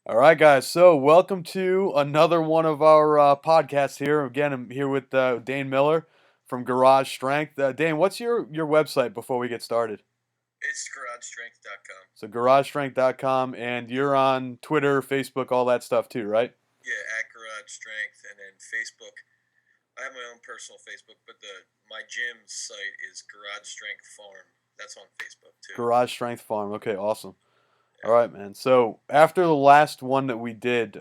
All right, guys. So, welcome to another one of our podcasts here. Again, I'm here with Dane Miller from Garage Strength. Dane, what's your website before we get started? It's garagestrength.com. So, garagestrength.com, and you're on Twitter, Facebook, all that stuff too, right? Yeah, at Garage Strength, and then Facebook. I have my own personal Facebook, but my gym site is Garage Strength Farm. That's on Facebook too. Garage Strength Farm. Okay, awesome. All Yeah. right, man. So, after the last one that we did,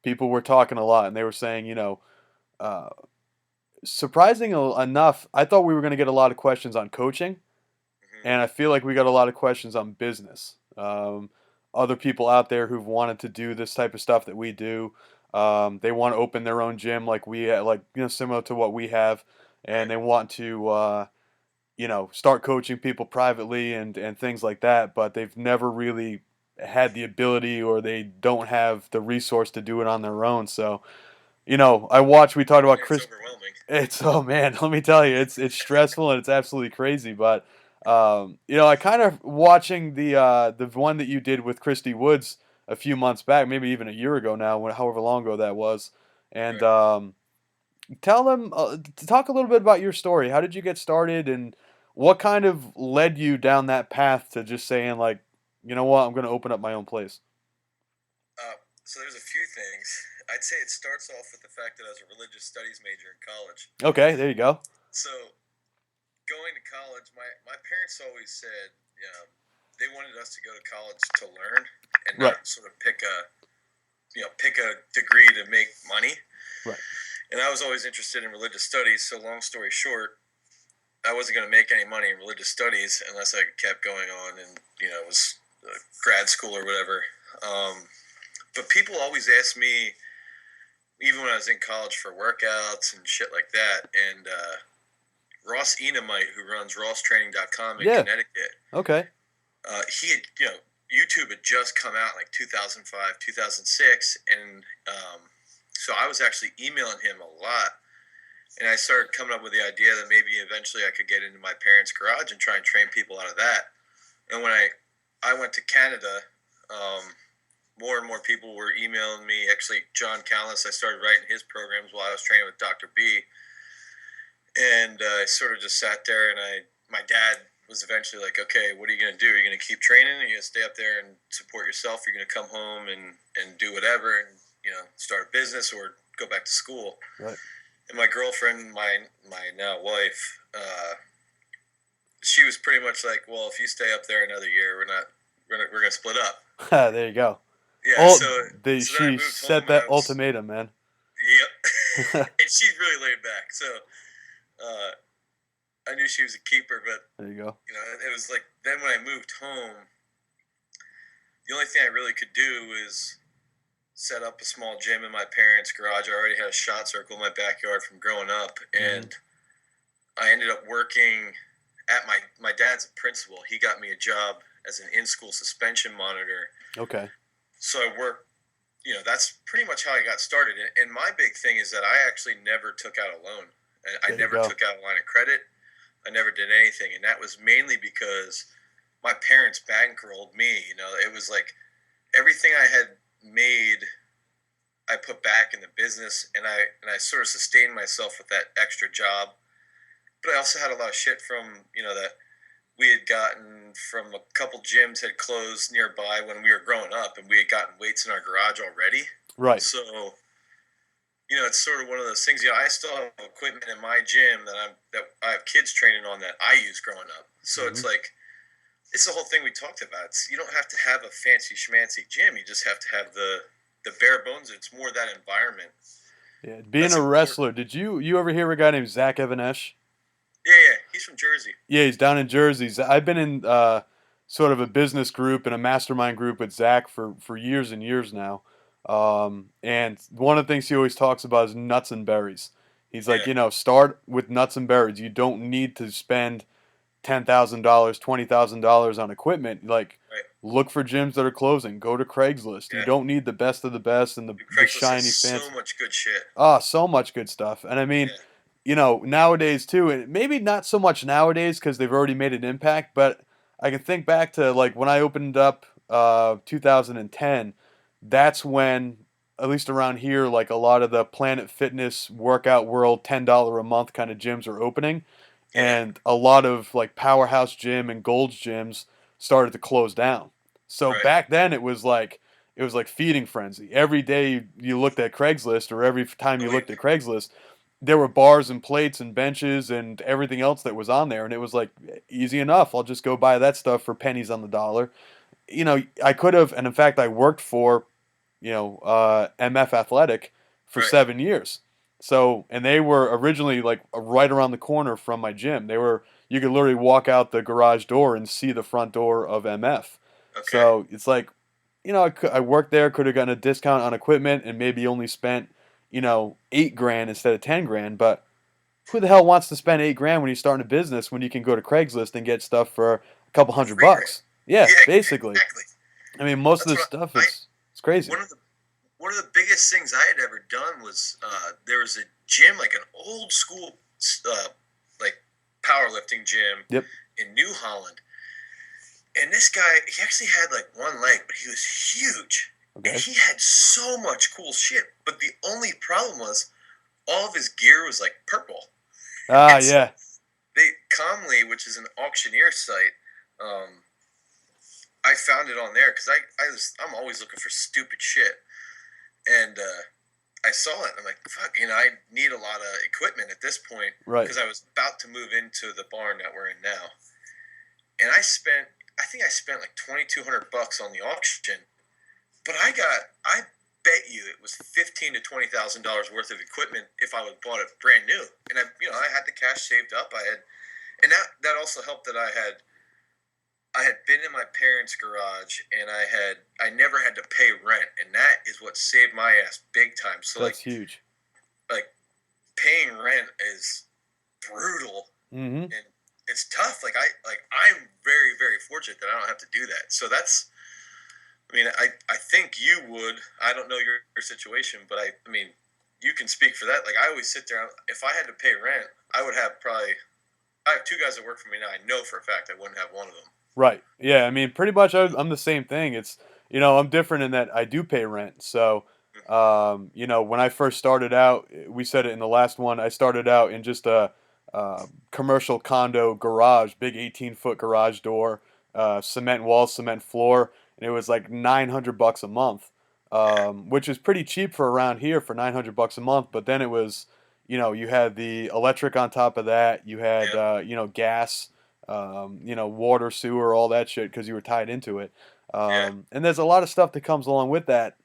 people were talking a lot, and they were saying, uh, surprising enough, I thought we were going to get a lot of questions on coaching. hmm And I feel like we got a lot of questions on business. Other people out there who've wanted to do this type of stuff that we do. They want to open their own gym like similar to what we have, and Right. they want to start coaching people privately and things like that. But they've never really had the ability, or they don't have the resource to do it on their own. So I watched. We talked about It's Chris. overwhelming. It's oh man, let me tell you, it's stressful and it's absolutely crazy. But I kind of watching the one that you did with Christy Woods a few months back, maybe even a year ago now, however long ago that was. And Right. tell them to talk a little bit about your story. How did you get started, and what kind of led you down that path to just saying like, you know what, I'm going to open up my own place. So there's a few things. I'd say it starts off with the fact that I was a religious studies major in college. Okay, there you go. So going to college, my parents always said, they wanted us to go to college to learn and Right, not sort of pick a degree to make money. right. And I was always interested in religious studies. So long story short, I wasn't going to make any money in religious studies unless I kept going on and it was grad school or whatever. But people always ask me, even when I was in college, for workouts and shit like that. And Ross Enamite, who runs RossTraining.com in Yeah. Connecticut, Okay. he had, YouTube had just come out in like 2005, 2006. And so I was actually emailing him a lot. And I started coming up with the idea that maybe eventually I could get into my parents' garage and try and train people out of that. And when I went to Canada, more and more people were emailing me. Actually, John Callis, I started writing his programs while I was training with Dr. B. And I sort of just sat there, and my dad was eventually like, okay, what are you going to do? Are you going to keep training? Are you going to stay up there and support yourself? Are you going to come home and do whatever and, start a business or go back to school? Right. And my girlfriend, my now wife, she was pretty much like, well, if you stay up there another year, we're gonna split up. There you go. Yeah. Oh, So then I she moved home set and that I was, ultimatum, man. yep. And she's really laid back. So uh, I knew she was a keeper, but There you go. it was like then when I moved home, the only thing I really could do was set up a small gym in my parents' garage. I already had a shot circle in my backyard from growing up, and I ended up working at my dad's a principal. He got me a job as an in-school suspension monitor. Okay. So I worked, that's pretty much how I got started. And my big thing is that I actually never took out a loan. I There you never go. took out a line of credit. I never did anything. And that was mainly because my parents bankrolled me. It was like everything I had made, I put back in the business, and I sort of sustained myself with that extra job. But I also had a lot of shit from, that we had gotten from a couple gyms had closed nearby when we were growing up, and we had gotten weights in our garage already. Right. So, it's sort of one of those things. I still have equipment in my gym that I have kids training on that I used growing up. So hmm it's like it's the whole thing we talked about. You don't have to have a fancy schmancy gym. You just have to have the bare bones. It's more that environment Yeah. Being that's a important. wrestler, did you ever hear of a guy named Zach Evanesh? Yeah, yeah. He's from Jersey. Yeah, he's down in Jersey. I've been in sort of a business group and a mastermind group with Zach for years and years now. And one of the things he always talks about is nuts and berries. He's like, Yeah, start with nuts and berries. You don't need to spend $10,000, $20,000 on equipment. Like, right. look for gyms that are closing. Go to Craigslist. You Yeah. don't need the best of the best and Dude, the Craigslist has shiny so fancy. much good shit. Ah, so much good stuff. And I mean, Yeah. nowadays too, and maybe not so much nowadays because they've already made an impact, but I can think back to like when I opened up 2010. that's when, at least around here, like a lot of the Planet Fitness, Workout World, $10 a month kind of gyms are opening, Yeah. and a lot of like Powerhouse Gym and Gold's gyms started to close down. So Right. back then it was like feeding frenzy. Every day you looked at Craigslist, or every time you Oh, yeah. looked at Craigslist, there were bars and plates and benches and everything else that was on there, and it was like easy enough. I'll just go buy that stuff for pennies on the dollar. I could have, and in fact, I worked for, MF Athletic for Right. 7 years. So, and they were originally like right around the corner from my gym. You could literally walk out the garage door and see the front door of MF. Okay. So it's like, I worked there, could have gotten a discount on equipment and maybe only spent, 8 grand instead of 10 grand. But who the hell wants to spend 8 grand when you're starting a business when you can go to Craigslist and get stuff for a couple For hundred free grant. bucks? Yeah, Yeah. basically. Exactly. I mean, most of That's this what stuff I. is it's crazy. One of the one of the biggest things I had ever done was there was a gym, like an old school, uh, like powerlifting gym Yep. in New Holland, and this guy, he actually had like one leg, but he was huge, and Okay. he had so much cool shit. But the only problem was all of his gear was like purple, Ah, and so yeah. they Comly, which is an auctioneer site. Um, I found it on there because I'm always looking for stupid shit, and I saw it. And I'm like, fuck, I need a lot of equipment at this point Right. because I was about to move into the barn that we're in now, and I think I spent like $2,200 on the auction, but I bet you it was $15,000 to $20,000 worth of equipment if I would bought it brand new, and I had the cash saved up. And that also helped that I had been in my parents' garage, and I never had to pay rent, and that is what saved my ass big time. So That's huge. like paying rent is brutal, Mm-hmm. and it's tough. I'm very very fortunate that I don't have to do that. So that's, I mean, I think you would. I don't know your situation, but I mean, you can speak for that. Like, I always sit there. If I had to pay rent, I would have probably. I have two guys that work for me now. I know for a fact I wouldn't have one of them. Right. Yeah. I mean, pretty much I'm the same thing. I'm different in that I do pay rent. So, when I first started out, we said it in the last one, I started out in just a commercial condo garage, big 18-foot garage door, cement walls, cement floor, and it was like $900 a month, Yeah, which is pretty cheap for around here for $900 a month. But then it was, you had the electric on top of that, you had, yeah, gas, water, sewer, all that shit because you were tied into it. yeah. And there's a lot of stuff that comes along with that.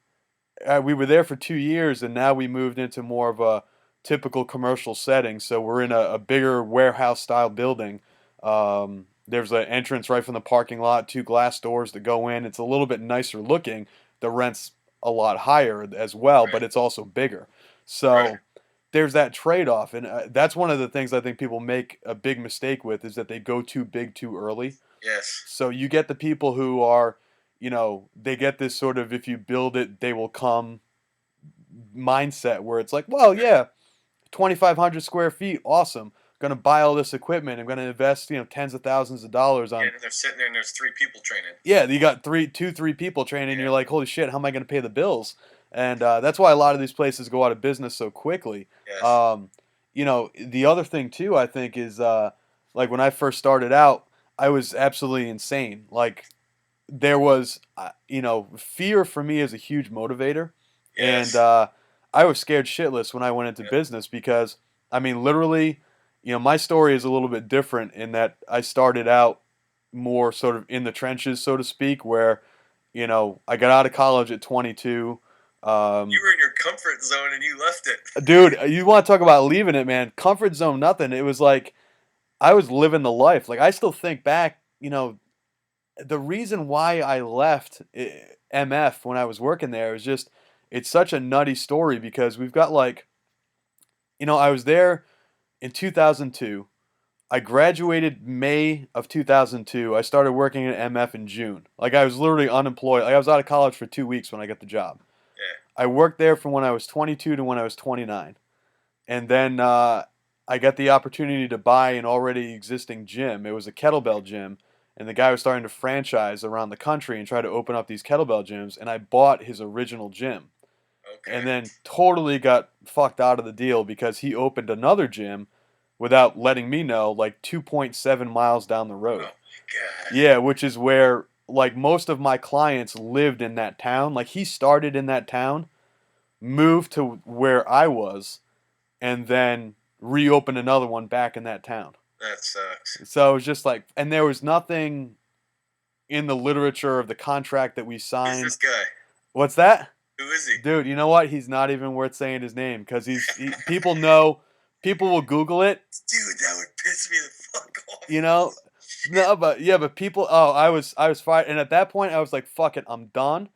We were there for 2 years, and now we moved into more of a typical commercial setting. So we're in a bigger warehouse style building. There's an entrance right from the parking lot, two glass doors that go in. It's a little bit nicer looking. The rent's a lot higher as well, but Right, it's also bigger. right. So there's that trade-off, and that's one of the things I think people make a big mistake with is that they go too big too early. Yes, So you get the people who are, they get this sort of if you build it, they will come mindset where it's like, well, yeah, 2,500 square feet, awesome. Gonna buy all this equipment. I'm gonna invest, tens of thousands of dollars yeah. on. And they're sitting there, and there's three people training. Yeah, you got three people training. And Yeah, you're like, holy shit, how am I gonna pay the bills? And that's why a lot of these places go out of business so quickly. yes, Um, the other thing too, I think, is like when I first started out, I was absolutely insane. Like there was, fear for me is a huge motivator, and yes, I was scared shitless when I went into yeah, business because, I mean, literally, my story is a little bit different in that I started out more sort of in the trenches, so to speak, where, I got out of college at 22. you Um, were in your comfort zone and you left it. Dude, you want to talk about leaving it, man? Comfort zone, nothing. It was like I was living the life. Like I still think back, the reason why I left MF when I was working there is just it's such a nutty story because we've got like, I was there in 2002. I graduated May of 2002. I started working at MF in June. Like I was literally unemployed. Like I was out of college for 2 weeks when I got the job. Yeah, I worked there from when I was 22 to when I was 29. And then I got the opportunity to buy an already existing gym. It was a kettlebell gym, and the guy was starting to franchise around the country and try to open up these kettlebell gyms, and I bought his original gym, and Okay. then totally got fucked out of the deal because he opened another gym without letting me know, like 2.7 miles down the Oh road. my god. Yeah, which is where like most of my clients lived in that town. Like he started in that town, moved to where I was, and then reopened another one back in that town. That sucks. So it was just like, and there was nothing in the literature of the contract that we Who's signed. this guy? What's that? Who is he? Dude, you know what? He's not even worth saying his name because people know, people will Google it, Dude, that would piss me the fuck off. you know. Shit. No, but yeah, but people. Oh, I was fired, and at that point, I was like, "Fuck it, I'm done."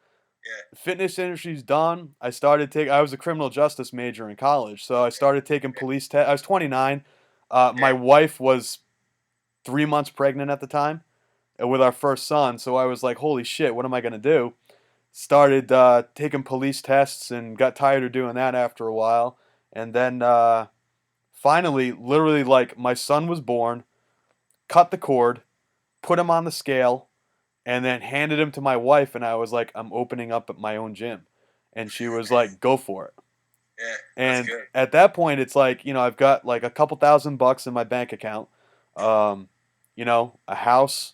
Yeah. The fitness industry's done. I started take. I was a criminal justice major in college, so I started taking Okay. police tests. I was 29. My Okay. wife was 3 months pregnant at the time, with our first son. So I was like, "Holy shit, what am I gonna do?" Started taking police tests and got tired of doing that after a while, and then finally, literally, like my son was born, cut the cord, put him on the scale, and then handed him to my wife, and I was like, I'm opening up at my own gym. And she was like, go for it. Yeah, that's And good. at that point, it's like, I've got like a couple $1,000 in my bank account, um, a house,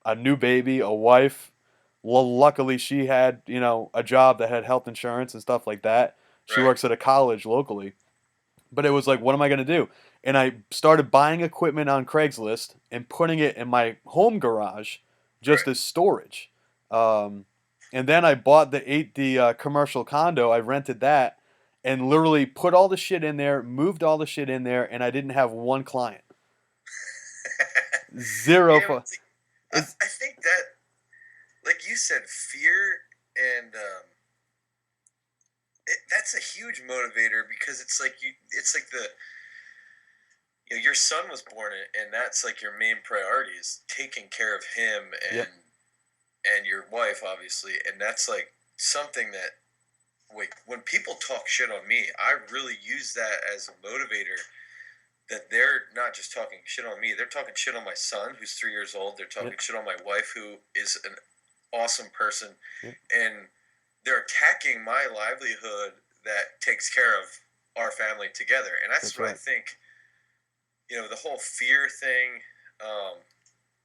a new baby, a wife. Well, luckily, she had, a job that had health insurance and stuff like that. She Right. works at a college locally. But it was like, what am I going to do? And I started buying equipment on Craigslist and putting it in my home garage just Right. as storage. Um, and then I bought the commercial condo. I rented that and literally put all the shit in there, moved all the shit in there, and I didn't have one client. Zero. Yeah, it's like, It's I think that, like you said, fear and that's a huge motivator because it's like it's like your son was born and that's like your main priority is taking care of him yep. and your wife obviously, and that's like something that like when people talk shit on me, I really use that as a motivator. That they're not just talking shit on me; they're talking shit on my son, who's 3 years old. They're talking Yep. shit on my wife, who is an awesome person, Yep. and they're attacking my livelihood that takes care of our family together. And that's That's what I right. think. The whole fear thing, um,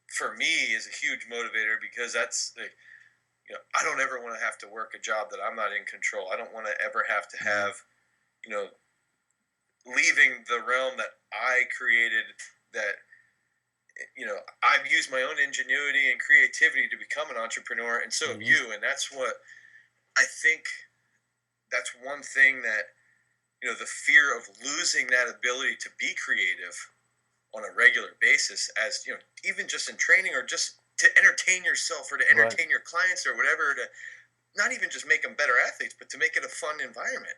for me, is a huge motivator because that's like, I don't ever want to have to work a job that I'm not in control. I don't want to ever have to Mhm. have, you know, leaving the realm that I created. That I've used my own ingenuity and creativity to become an entrepreneur, and so have Mhm. you. And that's what I think. That's one thing that the fear of losing that ability to be creative on a regular basis, as even just in training or just to entertain yourself or to Right. entertain your clients or whatever, to not even just make them better athletes, but to make it a fun environment.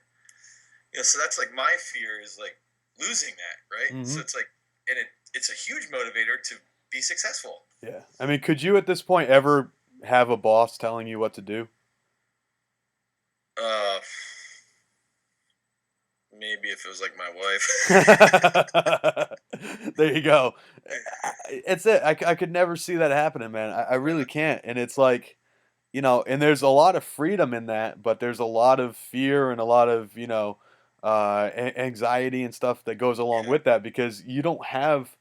So that's like my fear is like losing that, right? So Mhm. it's like, and it's a huge motivator to be successful. Yeah. I mean, could you at this point ever have a boss telling you what to do? Uh, Maybe if it was like my wife. There you go. It's it. I could never see that happening, man. I really can't. And it's like, and there's a lot of freedom in that, but there's a lot of fear and a lot of, anxiety and stuff that goes along Yeah. with that because you don't have,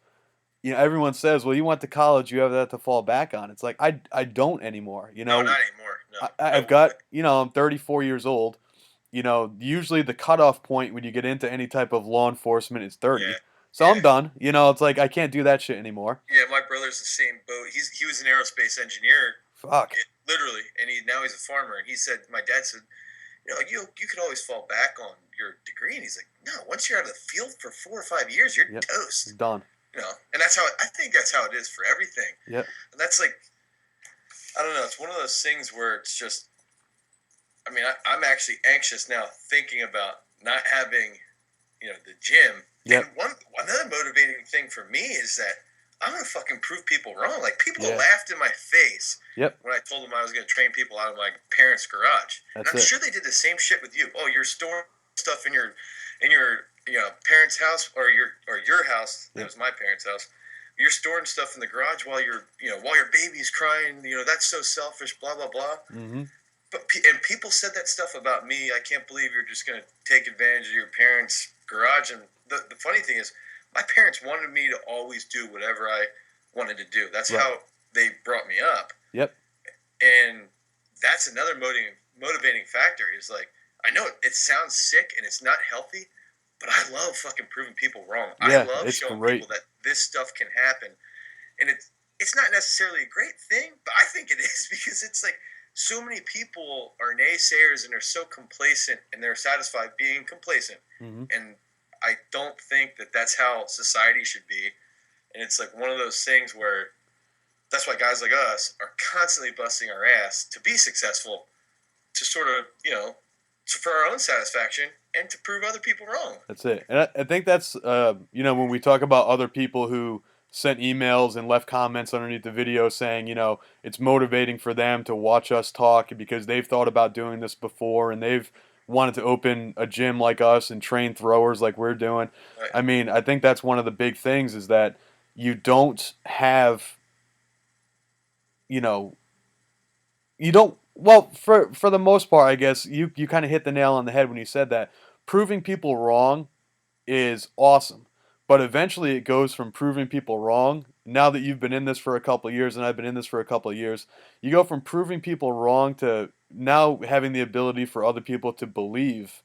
everyone says, well, you went to college, you have that to fall back on. It's like, I don't anymore. No, not anymore. No, I've no got, way. I'm 34 years old. Usually the cutoff point when you get into any type of law enforcement is Yeah, 30. So I'm yeah. done. It's like I can't do that shit anymore. Yeah, my brother's the same boat. He was an aerospace engineer, Fuck. literally, and now he's a farmer. And he said, my dad said, like you could always fall back on your degree. And he's like, no, once you're out of the field for 4 or 5 years, you're Yep. toast. Done. And that's how I think that's how it is for everything. Yep. And that's like, I don't know. It's one of those things where it's just. I mean, I'm actually anxious now thinking about not having, the gym. Yep. And another motivating thing for me is that I'm gonna fucking prove people wrong. Like people Yeah. laughed in my face Yep. when I told them I was gonna train people out of my parents' garage. And That's I'm it. sure they did the same shit with you. Oh, you're storing stuff in your parents' house or your house. That Yep. was my parents' house. you're storing stuff in the garage while while your baby's crying. That's so selfish. Blah blah blah. Mm-hmm. And people said that stuff about me. I can't believe you're just going to take advantage of your parents' garage. And the funny thing is, my parents wanted me to always do whatever I wanted to do. That's Right. how they brought me up. Yep. And that's another motivating factor is like, I know it sounds sick and it's not healthy, but I love fucking proving people wrong. I Yeah, love it's showing great. people that this stuff can happen. And it's not necessarily a great thing, but I think it is because it's like so many people are naysayers and they're so complacent and they're satisfied being complacent. Mm-hmm. And I don't think that that's how society should be. And it's like one of those things where that's why guys like us are constantly busting our ass to be successful, to sort of, for our own satisfaction and to prove other people wrong. That's it. And I think that's, when we talk about other people who sent emails and left comments underneath the video saying, it's motivating for them to watch us talk because they've thought about doing this before and they've wanted to open a gym like us and train throwers like we're doing. Right. I mean, I think that's one of the big things is that you don't have, you know, you don't well for the most part I guess you kind of hit the nail on the head when you said that proving people wrong is awesome, but eventually it goes from proving people wrong. Now that you've been in this for a couple of years and I've been in this for a couple of years, you go from proving people wrong to now having the ability for other people to believe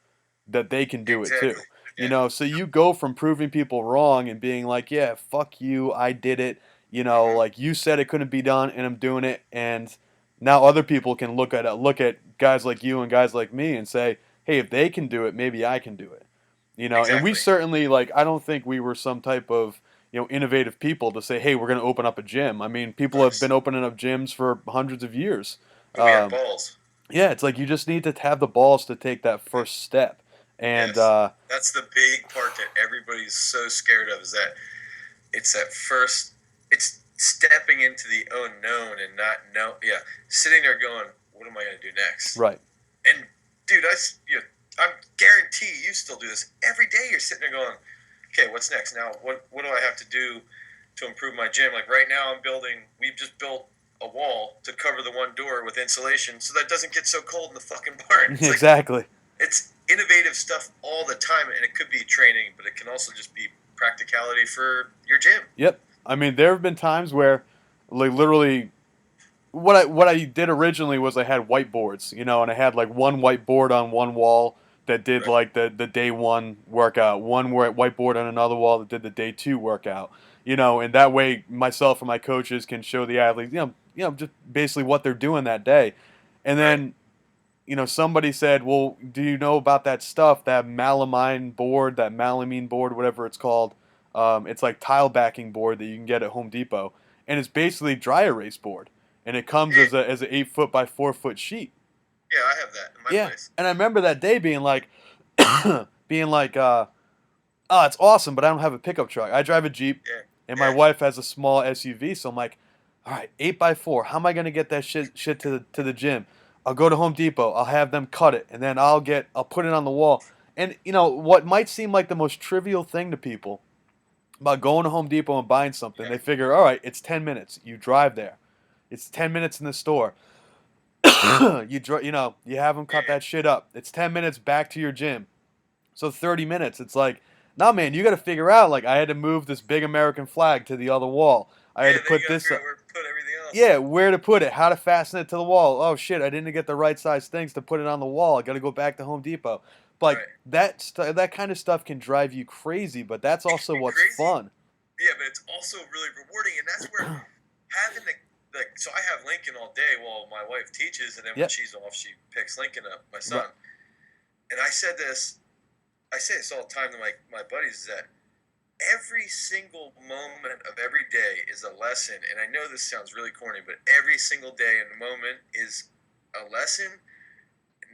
that they can do it Exactly. too. Yeah. So you go from proving people wrong and being like, yeah, fuck you, I did it. Mm-hmm. Like you said it couldn't be done and I'm doing it, and now other people can look at guys like you and guys like me and say, hey, if they can do it, maybe I can do it. And we Exactly. certainly, like, I don't think we were some type of innovative people to say, hey, we're going to open up a gym. I mean, people have been opening up gyms for hundreds of years. But we had Um, balls. yeah, it's like you just need to have the balls to take that first step. And Yes. That's the big part that everybody's so scared of is that it's that first, it's stepping into the unknown and not know. Yeah. Sitting there going, what am I going to do next? right. And dude, I guarantee you still do this every day. You're sitting there going, okay, what's next? Now, what do I have to do to improve my gym? Like right now, we've just built a wall to cover the one door with insulation so that it doesn't get so cold in the fucking barn. It's like, Exactly. it's innovative stuff all the time, and it could be training, but it can also just be practicality for your gym. Yep. I mean, there have been times where, like, literally, what I did originally was I had whiteboards, and I had like one whiteboard on one wall that did Right. like the day one workout, one whiteboard on another wall that did the day two workout, and that way myself and my coaches can show the athletes, just basically what they're doing that day, and Right. then somebody said, well, do you know about that stuff, that malamine board, whatever it's called? It's like tile backing board that you can get at Home Depot, and it's basically dry erase board, and it comes Yeah, as an 8 foot by 4 foot sheet. yeah, I have that in my Yeah, place. and I remember that day being like, being like, oh, it's awesome, but I don't have a pickup truck. I drive a Jeep, Yeah, and my yeah, wife has a small SUV, so I'm like, all right, 8 by 4. How am I gonna get that shit to the gym? I'll go to Home Depot. I'll have them cut it, and then I'll put it on the wall. And what might seem like the most trivial thing to people about going to Home Depot and buying something, yeah, they figure, all right, it's 10 minutes. You drive there. It's 10 minutes in the store. You have them cut yeah. that shit up. It's 10 minutes back to your gym. So 30 minutes. It's like, nah, man, you got to figure out. Like, I had to move this big American flag to the other wall. I had Yeah, to then you put gotta this figure up. out where to put everything else. Yeah, where to put it, how to fasten it to the wall. Oh shit, I didn't get the right size things to put it on the wall. I got to go back to Home Depot. But like Right. that kind of stuff can drive you crazy, but that's It can also be what's crazy. fun. Yeah, but it's also really rewarding, and that's where having so I have Lincoln all day while my wife teaches, and then when Yep. she's off, she picks Lincoln up, my Right. son. And I say this all the time to my buddies, is that every single moment of every day is a lesson. And I know this sounds really corny, but every single day and moment is a lesson,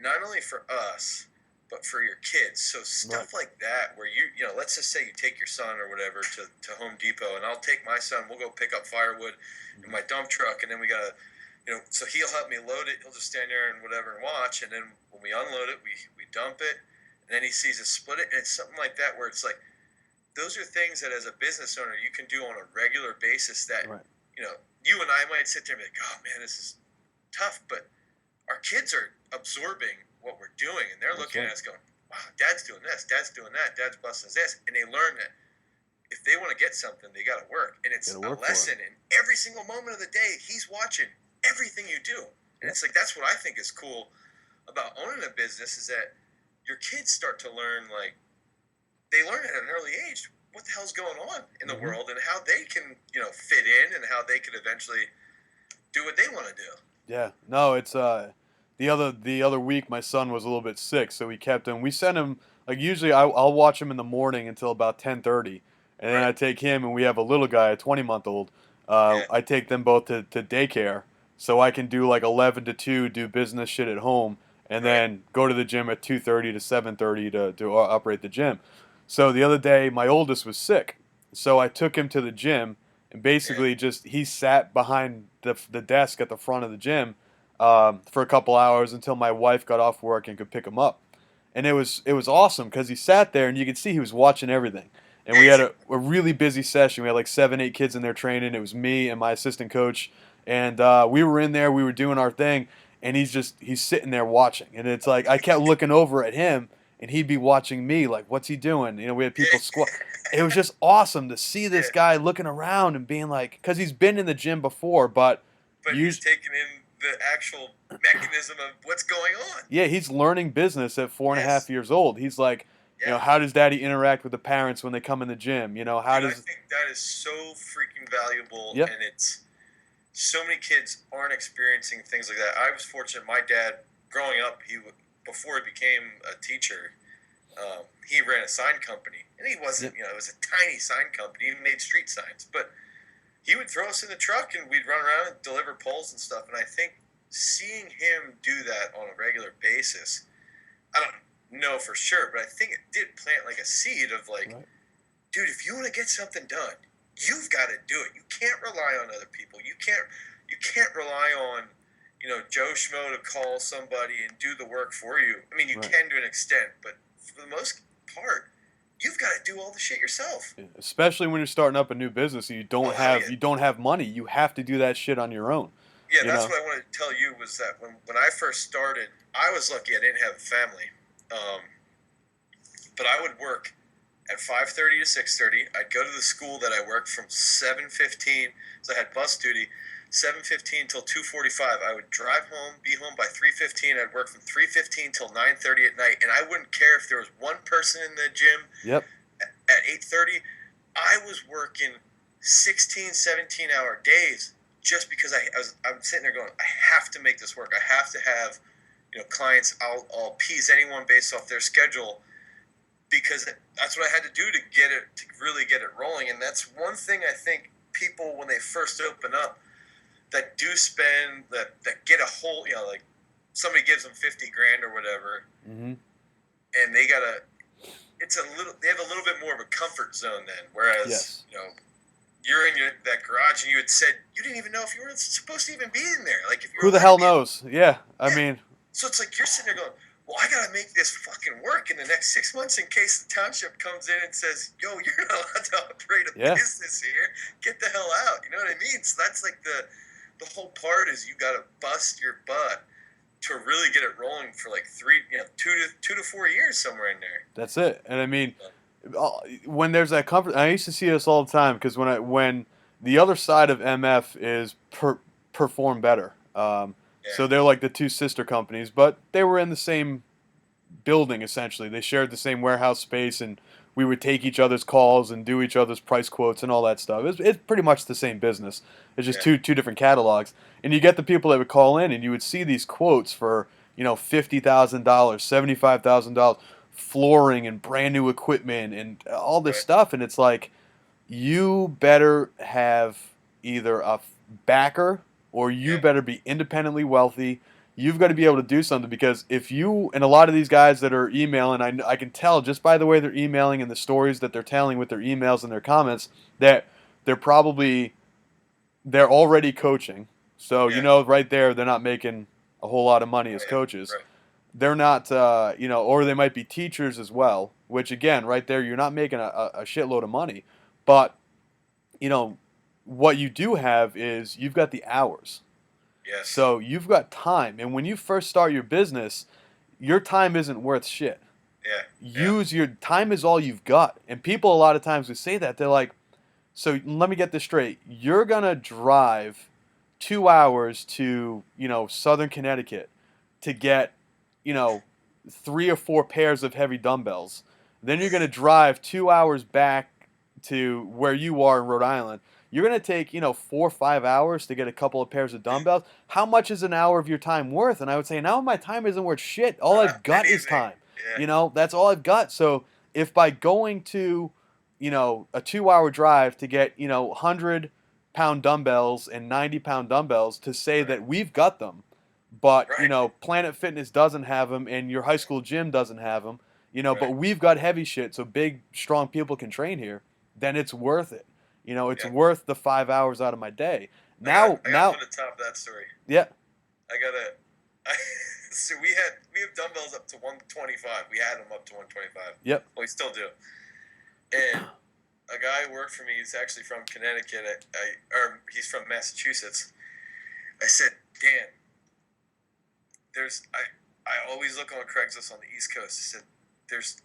not only for us, but for your kids. So Right. stuff like that, where let's just say you take your son or whatever to Home Depot, and I'll take my son. We'll go pick up firewood in my dump truck, and then we gotta, so he'll help me load it. He'll just stand there and whatever and watch, and then when we unload it, we dump it, and then he sees us split it, and it's something like that where it's like those are things that as a business owner you can do on a regular basis that, Right. you know, you and I might sit there and be like, oh man, this is tough, but our kids are absorbing what we're doing and they're That's looking right. at us going, wow, dad's doing this, dad's doing that, dad's busting this. And they learn that if they want to get something, they got to work. And Got it's to a work for it. lesson in every single moment of the day. He's watching everything you do. And Yep. it's like, that's what I think is cool about owning a business is that your kids start to learn, like, they learn at an early age what the hell's going on in the Hmm. world and how they can, fit in and how they could eventually do what they want to do. Yeah. No, it's the other week my son was a little bit sick, so we kept him. We sent him like usually I'll watch him in the morning until about 10:30, and then I Right. take him and we have a little guy, a 20-month-old. Yeah. I take them both to daycare, so I can do like 11 to 2, do business shit at home, and Right. then go to the gym at 2:30 to 7:30 to operate the gym. So the other day my oldest was sick, so I took him to the gym and Yeah. basically just he sat behind the desk at the front of the gym for a couple hours until my wife got off work and could pick him up. And it was awesome because he sat there and you could see he was watching everything. And we Yeah. had a really busy session. We had like 7, 8 kids in there training. It was me and my assistant coach, and we were in there. We were doing our thing, and he's sitting there watching. And it's like I kept looking over at him, and he'd be watching me like, what's he doing? We had people Yeah. squat. It was just awesome to see this Yeah. guy looking around and being like, because he's been in the gym before, but But he's use taking in the actual mechanism of what's going on. yeah, he's learning business at 4.5 Yes. years old. He's like, Yeah. how does daddy interact with the parents when they come in the gym? How Dude, I does, think that is so freaking valuable, yep, and it's so many kids aren't experiencing things like that. I was fortunate. My dad, growing up, before he became a teacher, he ran a sign company, and he wasn't, yep, it was a tiny sign company. He made street signs, but he would throw us in the truck, and we'd run around and deliver poles and stuff. And I think seeing him do that on a regular basis, I don't know for sure, but I think it did plant like a seed of like, right, dude, if you want to get something done, you've got to do it. You can't rely on other people. You can't rely on, Joe Schmo to call somebody and do the work for you. I mean, you right. can to an extent, but for the most part, you've got to do all the shit yourself. Yeah. Especially when you're starting up a new business and you don't Oh hell have yeah, you don't have money, you have to do that shit on your own. yeah. You That's know, what I wanted to tell you was that when I first started, I was lucky I didn't have a family, um, but I would work at 5:30 to 6:30. I'd go to the school that I worked from 7:15, so I had bus duty. 7:15 till 2:45. I would drive home, be home by 3:15. I'd work from 3:15 till 9:30 at night, and I wouldn't care if there was one person in the gym yep, at 8:30. I was working 16, 17-hour days just because I'm sitting there going, I have to make this work. I have to have clients. I'll appease anyone based off their schedule because that's what I had to do to really get it rolling. And that's one thing I think people when they first open up that do spend that get a whole like somebody gives them 50 grand or whatever, hmm, and they have a little bit more of a comfort zone then, whereas yes. you're in that garage and you had said you didn't even know if you were supposed to even be in there, like if you were Who the allowed to hell be in. knows? Yeah, I Yeah. mean, So it's like you're sitting there going, well, I got to make this fucking work in the next 6 months in case the township comes in and says, yo, you're not allowed to operate a yeah, business here. Get the hell out. You know what I mean? So that's like the whole part is you got to bust your butt to really get it rolling for like 2 to 4 years somewhere in there. that's it. And I mean, when there's that comfort, I used to see this all the time because when the other side of MF is perform better. Yeah. So they're like the two sister companies, but they were in the same building essentially. They shared the same warehouse space, and we would take each other's calls and do each other's price quotes and all that stuff. It's pretty much the same business. It's just Yeah. two different catalogs, and you get the people that would call in, and you would see these quotes for $50,000, $75,000, flooring and brand new equipment and all this Right. stuff, and it's like you better have either a backer or you Yeah. better be independently wealthy. You've got to be able to do something because if you and a lot of these guys that are emailing, I can tell just by the way they're emailing and the stories that they're telling with their emails and their comments that they're probably they're already coaching. So Yeah. right there they're not making a whole lot of money Oh, as yeah. coaches. Right. They're not or they might be teachers as well, which again, right there, you're not making a shitload of money, but you know, what you do have is you've got the hours. Yes. So you've got time. And when you first start your business, your time isn't worth shit. Yeah. Yeah. Use your time is all you've got. And people a lot of times would say that. They're like, so let me get this straight. You're gonna drive 2 hours to, southern Connecticut to get, you know, 3 or 4 pairs of heavy dumbbells. Then you're gonna drive 2 hours back to where you are in Rhode Island. You're gonna take, 4 or 5 hours to get a couple of pairs of dumbbells. How much is an hour of your time worth? And I would say, now my time isn't worth shit. All I've got is Anything. time. Yeah. That's all I've got. So if by going to, a 2 hour drive to get, 100-pound dumbbells and 90-pound dumbbells to say Right. that we've got them, but, Right. Planet Fitness doesn't have them and your high school gym doesn't have them, but Right. we've got heavy shit so big, strong people can train here, then it's worth it. It's Yeah. worth the 5 hours out of my day. I got Now, one to top that story. yeah, I gotta. So we have dumbbells up to 125. We had them up to 125. yep, Well, we still do. And a guy who worked for me, he's actually from Connecticut. Or he's from Massachusetts. I said, Dan, I always look on Craigslist on the East Coast. I said, there's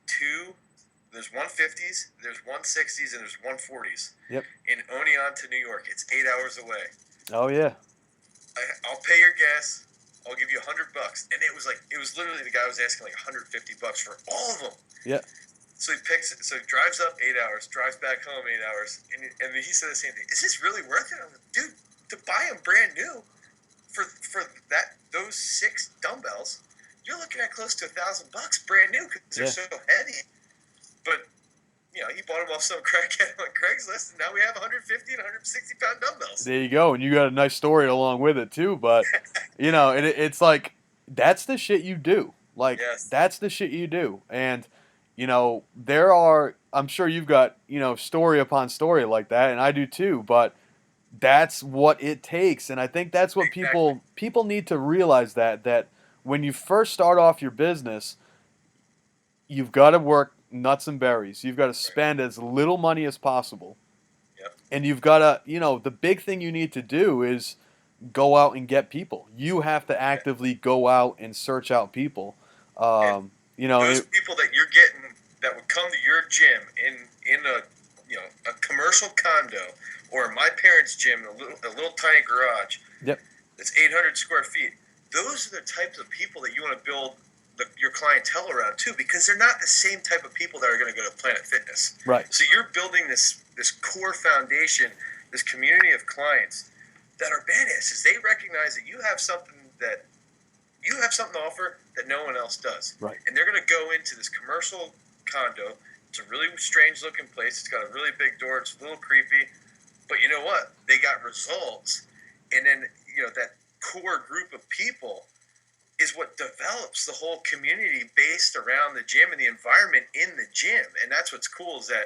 150s, there's 160s, and there's 140s. yep, In Oneonta to New York. It's 8 hours away. oh yeah, I'll pay your gas. I'll give you $100, and it was literally the guy was asking like $150 for all of them. yeah, So he drives up 8 hours, drives back home 8 hours, and he said the same thing. Is this really worth it? I'm like, dude, to buy them brand new for those 6 dumbbells, you're looking at close to $1,000 brand new because they're so heavy. But he bought them off some crackhead on Craigslist, and now we have 150 and 160-pound dumbbells. there you go, and you got a nice story along with it too. But it's like that's the shit you do. Like Yes. that's the shit you do, and there are. I'm sure you've got story upon story like that, and I do too. But that's what it takes, and I think that's what Exactly. people need to realize that when you first start off your business, you've got to work nuts and berries. You've got to spend as little money as possible. Yep. And you've got to, the big thing you need to do is go out and get people. You have to actively go out and search out people. Those people that you're getting that would come to your gym in a commercial condo or my parents' gym in a little tiny garage. Yep. That's 800 square feet. Those are the types of people that you want to build your clientele around too, because they're not the same type of people that are going to go to Planet Fitness. Right. So you're building this core foundation, this community of clients that are badasses. They recognize that you have something to offer that no one else does. Right. And they're going to go into this commercial condo. It's a really strange looking place. It's got a really big door. It's a little creepy. But you know what? They got results. And then, that core group of people is what develops the whole community based around the gym and the environment in the gym. And that's what's cool is that,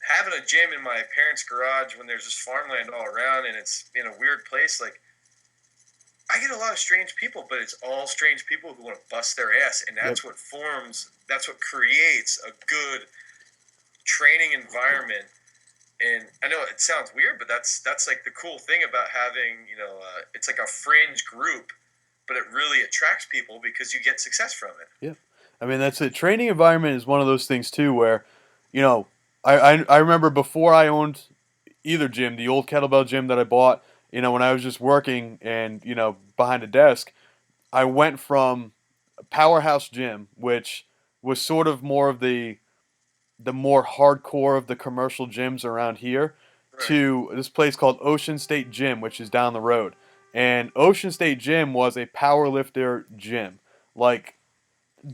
having a gym in my parents' garage when there's just farmland all around and it's in a weird place, like, I get a lot of strange people, but it's all strange people who want to bust their ass. And that's what creates a good training environment. And I know it sounds weird, but that's like the cool thing about having, it's like a fringe group, but it really attracts people because you get success from it. Yeah. I mean, that's it. Training environment is one of those things too where, I remember before I owned either gym, the old kettlebell gym that I bought, when I was just working and, behind a desk, I went from a powerhouse gym, which was sort of more of the more hardcore of the commercial gyms around here, Right. to this place called Ocean State Gym, which is down the road. And Ocean State Gym was a powerlifter gym, like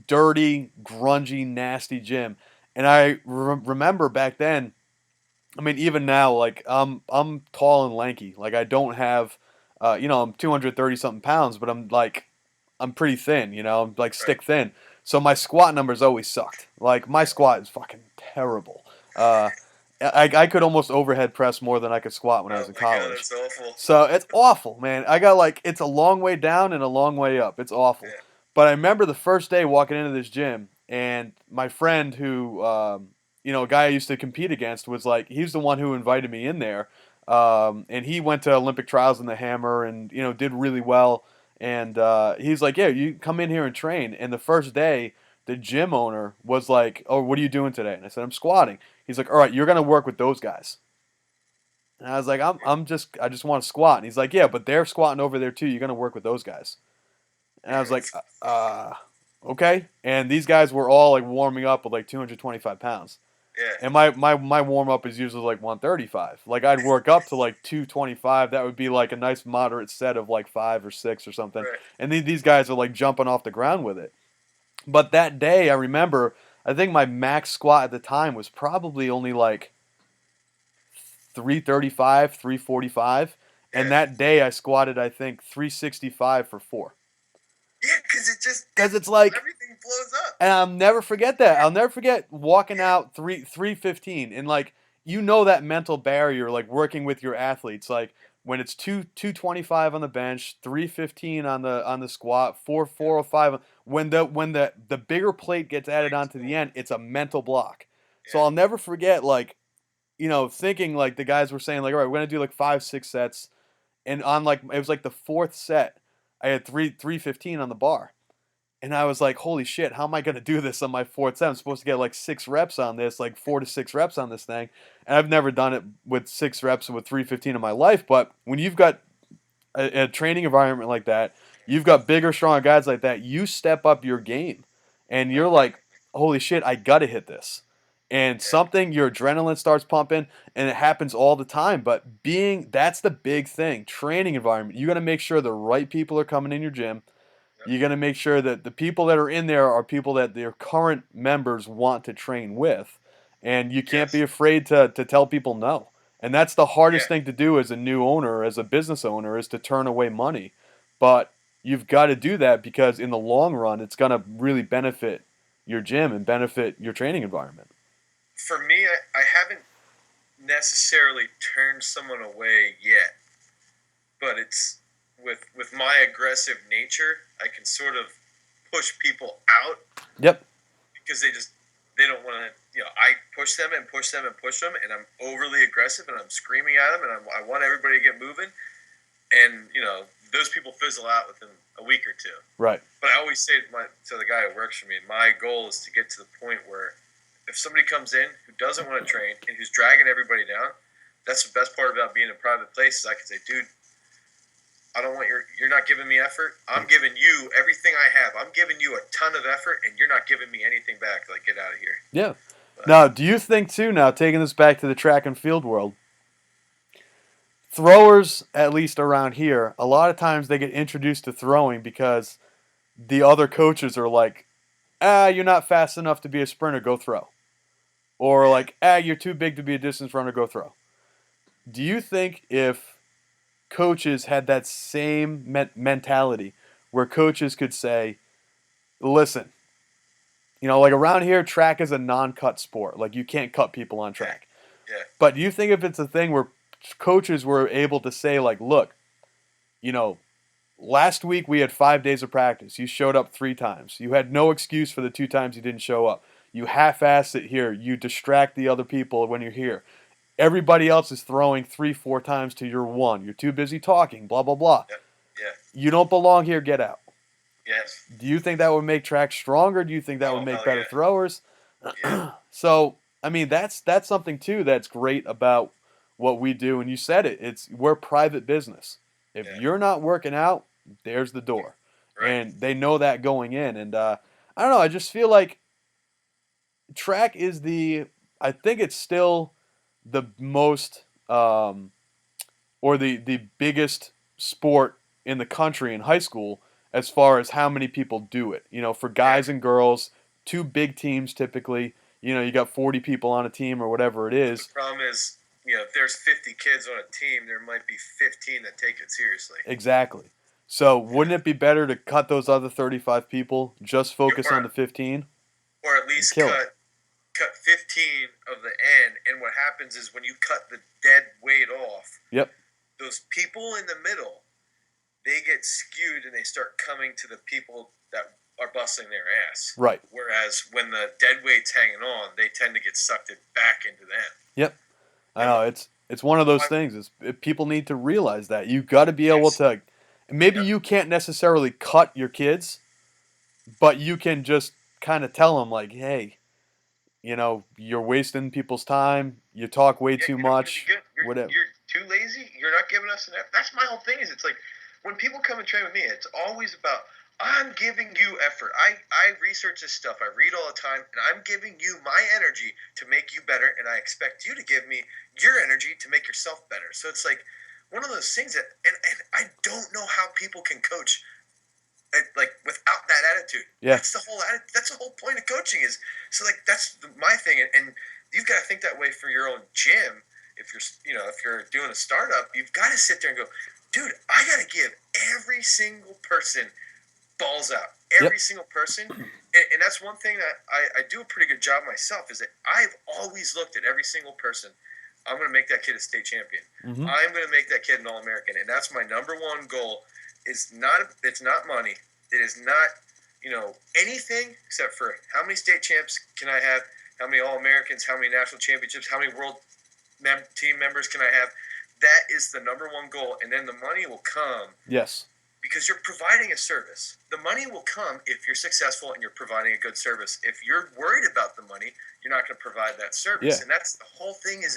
dirty, grungy, nasty gym. And I remember back then, I mean, even now, like I'm tall and lanky. Like I don't have, I'm 230 something pounds, but I'm pretty thin. I'm like stick thin. So my squat numbers always sucked. Like my squat is fucking terrible. I could almost overhead press more than I could squat when I was in college. God, that's awful. So it's awful, man. I got it's a long way down and a long way up. It's awful. Yeah. But I remember the first day walking into this gym, And my friend who, a guy I used to compete against was like, he's the one who invited me in there. And he went to Olympic trials in the hammer and, did really well. And he's like, yeah, you come in here and train. And the first day, the gym owner was like, oh, what are you doing today? And I said, I'm squatting. He's like, all right, you're going to work with those guys. And I was like, I just want to squat. And he's like, yeah, but they're squatting over there too. You're going to work with those guys. And I was like, okay. And these guys were all like warming up with like 225 pounds. Yeah. And my warm up is usually like 135. Like I'd work up to like 225. That would be like a nice moderate set of like 5 or 6 or something. Right. And these guys are like jumping off the ground with it. But that day, I remember, I think my max squat at the time was probably only like 335, 345. And Yeah. that day I squatted, I think, 365 for 4. Yeah, Because it's like, everything blows up. and I'll never forget that. I'll never forget walking out 315 and like that mental barrier, like working with your athletes, like when it's 225 on the bench, 315 on the squat, 405. When the bigger plate gets added onto the end, it's a mental block. So Yeah. I'll never forget like thinking like the guys were saying like, all right, we're gonna do like 5-6 sets, and on like it was like the fourth set, I had 315 on the bar. And I was like, holy shit, how am I going to do this on my fourth set? I'm supposed to get like 6 reps on this, like 4 to 6 reps on this thing. And I've never done it with 6 reps with 315 in my life. But when you've got a training environment like that, you've got bigger, stronger guys like that, you step up your game. And you're like, holy shit, I got to hit this. And your adrenaline starts pumping, and it happens all the time. But that's the big thing. Training environment. You got to make sure the right people are coming in your gym. You're going to make sure that the people that are in there are people that their current members want to train with. And you can't be afraid to tell people no. And that's the hardest thing to do as a new owner, as a business owner, is to turn away money. But you've got to do that because in the long run, it's going to really benefit your gym and benefit your training environment. For me, I haven't necessarily turned someone away yet, but it's with my aggressive nature, I can sort of push people out. Yep. Because they don't want to. I push them and push them and push them, and I'm overly aggressive, and I'm screaming at them, and I want everybody to get moving, and those people fizzle out within a week or two. Right. But I always say to the guy who works for me, my goal is to get to the point where if somebody comes in who doesn't want to train and who's dragging everybody down, that's the best part about being in a private place is I can say, dude, I don't want you're not giving me effort. I'm giving you everything I have. I'm giving you a ton of effort, and you're not giving me anything back. Like, get out of here. Yeah. Now, do you think, too, now taking this back to the track and field world, throwers, at least around here, a lot of times they get introduced to throwing because the other coaches are like, you're not fast enough to be a sprinter, go throw. Or like, you're too big to be a distance runner, go throw. Do you think if coaches had that same mentality where coaches could say, listen, like around here, track is a non-cut sport. Like you can't cut people on track. Yeah. But do you think if it's a thing where coaches were able to say like, look, last week we had 5 days of practice. You showed up 3 times. You had no excuse for the 2 times you didn't show up. You half-ass it here. You distract the other people when you're here. Everybody else is throwing 3-4 times to your 1. You're too busy talking, blah, blah, blah. Yeah. You don't belong here, get out. Yes. Do you think that would make track stronger? Do you think that would make better throwers? Yeah. So, I mean, that's something, too, that's great about what we do. And you said it. We're private business. If you're not working out, there's the door. Right. And they know that going in. And I don't know, I just feel like track is I think it's still the most or the biggest sport in the country in high school as far as how many people do it. For guys and girls, 2 big teams typically. You got 40 people on a team or whatever it is. The problem is, if there's 50 kids on a team, there might be 15 that take it seriously. Exactly. So wouldn't it be better to cut those other 35 people, just focus on the 15? Or at least cut 15 of the end, and what happens is when you cut the dead weight off, those people in the middle, they get skewed and they start coming to the people that are busting their ass. Right. Whereas when the dead weight's hanging on, they tend to get sucked back into them. Yep. I You know know, it's one of those I, things. People need to realize that you got to be able yes, to. Maybe yep, you can't necessarily cut your kids, but you can just kind of tell them like, hey, you're wasting people's time. You talk way yeah, too you're not going to be much. good. Whatever. You're too lazy. You're not giving us enough. That's my whole thing. Is it's like when people come and train with me, it's always about I'm giving you effort. I research this stuff. I read all the time, and I'm giving you my energy to make you better, and I expect you to give me your energy to make yourself better. So it's like one of those things that, and I don't know how people can coach like without that attitude. Yeah. That's the whole point of coaching is so like that's my thing, and you've got to think that way for your own gym. If you're if you're doing a startup, you've got to sit there and go, dude, I got to give every single person balls out, Yep. every single person, and that's one thing that I do a pretty good job myself is that I've always looked at every single person. I'm going to make that kid a state champion. Hmm. I'm going to make that kid an All-American, and that's my number one goal. It's not money. It is not anything except for how many state champs can I have, how many All-Americans, how many national championships, how many world team members can I have. That is the number one goal, and then the money will come Yes. because you're providing a service. The money will come if you're successful and you're providing a good service. If you're worried about the money, you're not going to provide that service. Yeah. And that's the whole thing is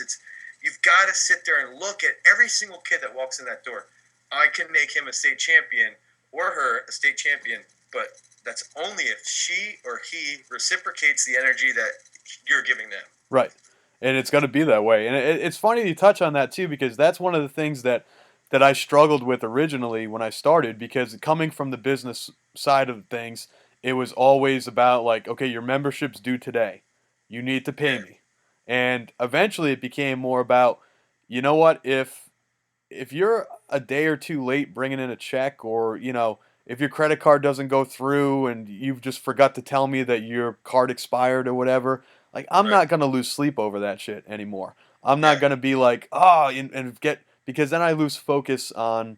you've got to sit there and look at every single kid that walks in that door. I can make him a state champion or her a state champion, but that's only if she or he reciprocates the energy that you're giving them. Right. And it's going to be that way. And it's funny you touch on that too, because that's one of the things that I struggled with originally when I started, because coming from the business side of things, it was always about like, okay, your membership's due today. You need to pay Yeah, me. And eventually it became more about, you know what, if you're a day or two late bringing in a check, or if your credit card doesn't go through and you've just forgot to tell me that your card expired or whatever, like I'm right. not going to lose sleep over that shit anymore. I'm not Yeah. going to be like, oh, and get, because then I lose focus on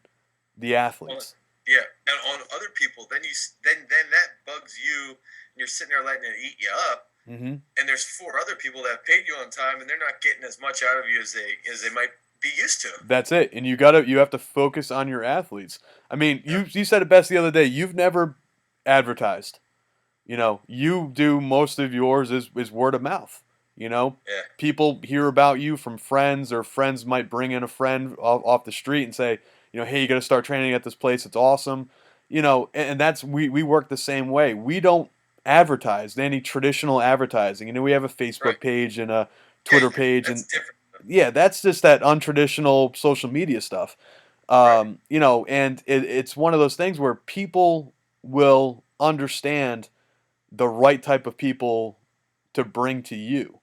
the On, athletes. yeah, and on other people, then that bugs you, and you're sitting there letting it eat you up. Hmm. And there's four other people that have paid you on time, and they're not getting as much out of you as they might be used to. That's it. And you have to focus on your athletes. I mean, Yeah, you said it best the other day. You've never advertised. You do most of yours is word of mouth. yeah, People hear about you from friends, or friends might bring in a friend off the street and say, hey, you got to start training at this place. It's awesome. And that's we work the same way. We don't advertise any traditional advertising. We have a right. Facebook page and a Yeah, Twitter page, that's and different. yeah, that's just that untraditional social media stuff. Right. And it's one of those things where people will understand the right type of people to bring to you.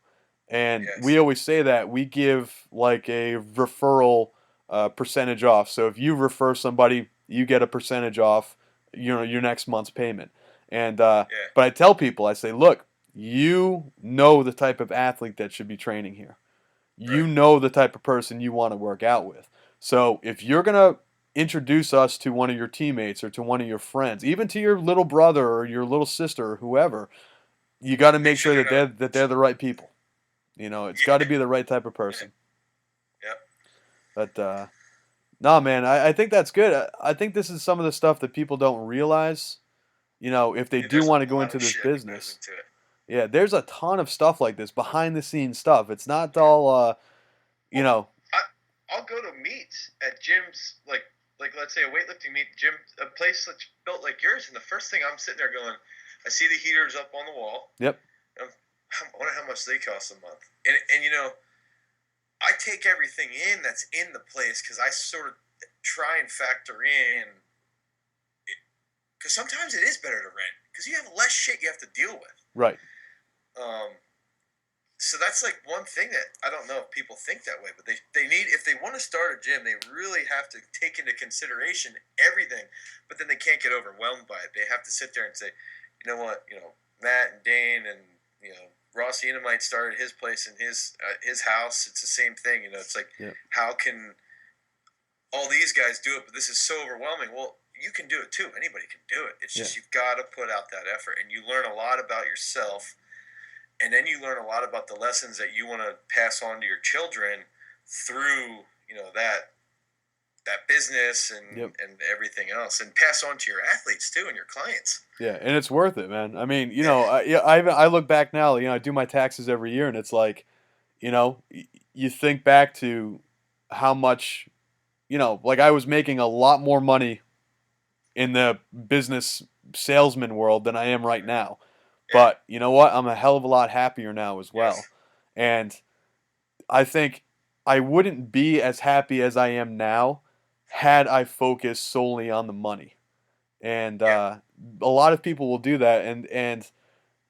And we Yes. always say that we give like a referral percentage off. So if you refer somebody, you get a percentage off your next month's payment. And Yeah. but I tell people, I say, look, you know the type of athlete that should be training here. You Right. know the type of person you want to work out with. So if you're gonna introduce us to one of your teammates or to one of your friends, even to your little brother or your little sister or whoever, you got to Make make sure sure they're that not. they're the right people. It's got to Yeah. be the right type of Yeah. person. Yep. But no, man, I think that's good. I think this is some of the stuff that people don't realize. If they Yeah, do there's want to a go lot into of this shit that goes business, into it. yeah, there's a ton of stuff like this behind the scenes stuff. It's not Yeah. all you Well, know. I'll go to meets at gyms like let's say a weightlifting meet gym, a place that's built like yours, and the first thing I'm sitting there going, I see the heaters up on the wall. Yep. And I wonder how much they cost a month. And I take everything in that's in the place because I sort of try and factor in because sometimes it is better to rent because you have less shit you have to deal with. Right. Um, so that's like one thing that I don't know if people think that way, but they need if they want to start a gym, they really have to take into consideration everything. But then they can't get overwhelmed by it. They have to sit there and say, you know what, Matt and Dane and Ross Enamite started his place in his house. It's the same thing. It's like Yeah. how can all these guys do it, but this is so overwhelming. Well, you can do it too. Anybody can do it. It's Yeah. just you've got to put out that effort, and you learn a lot about yourself, and then you learn a lot about the lessons that you want to pass on to your children through that business Yep. and everything else, and pass on to your athletes too and your clients. Yeah, and it's worth it, man. I mean, Yeah, I look back now. I do my taxes every year, and it's like, you think back to how much, like I was making a lot more money in the business salesman world than I am right now. yeah, But you know what? I'm a hell of a lot happier now as well. yes, And I think I wouldn't be as happy as I am now had I focused solely on the money. And yeah, a lot of people will do that, and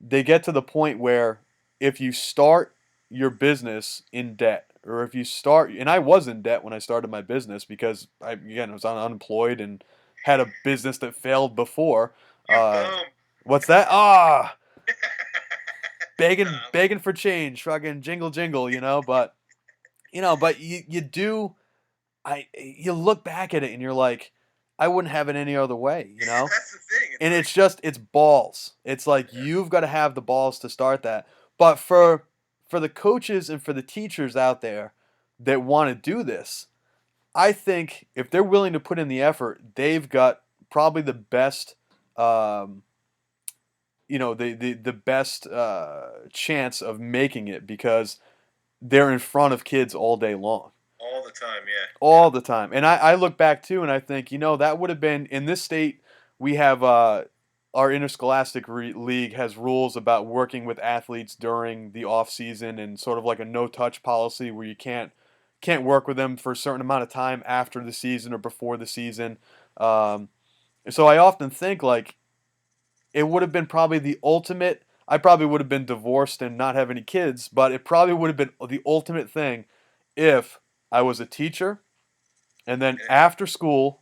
they get to the point where if you start your business in debt, or if you start, and I was in debt when I started my business because I was unemployed and had a business that failed before. you Uh, bum. what's that? Ah, begging, Um, begging for change, fucking jingle, jingle, But but you do. You look back at it and you're like, I wouldn't have it any other way. that's the thing. It's And like, it's balls. It's like yeah, you've got to have the balls to start that. But for the coaches and for the teachers out there that want to do this, I think if they're willing to put in the effort, they've got probably the best um, the best chance of making it because they're in front of kids all day long. all the time. Yeah, All the time. And I look back too and I think, that would have been in this state. We have our interscholastic league has rules about working with athletes during the off season and sort of like a no touch policy where you can't work with them for a certain amount of time after the season or before the season. Um, so I often think like it would have been probably the ultimate. I probably would have been divorced and not have any kids, but it probably would have been the ultimate thing if I was a teacher and then yeah, after school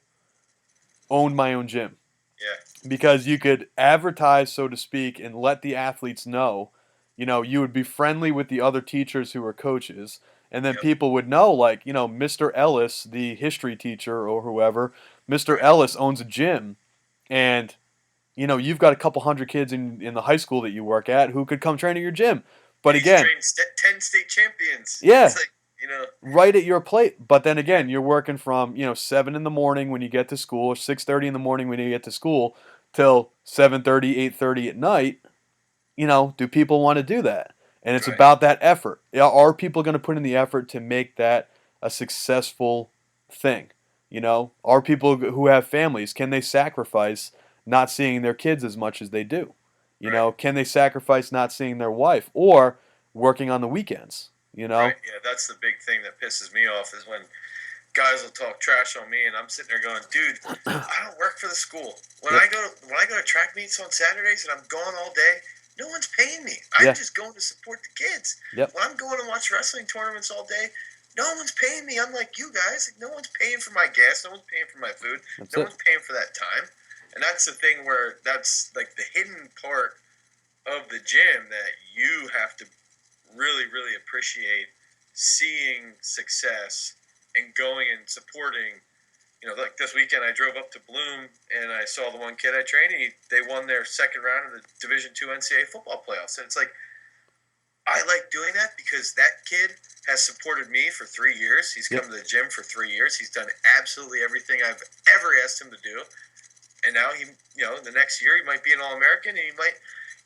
owned my own gym yeah, because you could advertise, so to speak, and let the athletes know. You would be friendly with the other teachers who were coaches, and then yep, people would know, like, Mr. Ellis, the history teacher or whoever, Mr. right. Ellis owns a gym, and you've got a couple hundred kids in the high school that you work at who could come train at your gym. But And he's again, trained 10 state champions. It's yeah, like, right at your plate. But then yeah, again, you're working from 7 in the morning when you get to school, or 6:30 in the morning when you get to school, till 7:30, 8:30 at night. Do people want to do that? And it's right, about that effort. Yeah, are people going to put in the effort to make that a successful thing? Are people who have families, can they sacrifice not seeing their kids as much as they do? right. Can they sacrifice not seeing their wife or working on the weekends? Right. Yeah, that's the big thing that pisses me off is when guys will talk trash on me, and I'm sitting there going, "Dude, I don't work for the school. When Yep. I go to track meets on Saturdays and I'm gone all day, no one's paying me. I'm Yeah. just going to support the kids. Yep. When I'm going to watch wrestling tournaments all day, no one's paying me. I'm like you guys. Like, no one's paying for my gas. No one's paying for my food. That's No it. one's paying for that time. And that's the thing where that's like the hidden part of the gym that you have to really, really appreciate seeing success and going and supporting. Like this weekend, I drove up to Bloom and I saw the one kid I trained. They won their second round of the Division II NCAA football playoffs, and it's like I like doing that because that kid has supported me for 3 years. He's Yep. come to the gym for 3 years. He's done absolutely everything I've ever asked him to do, and now the next year he might be an All-American, and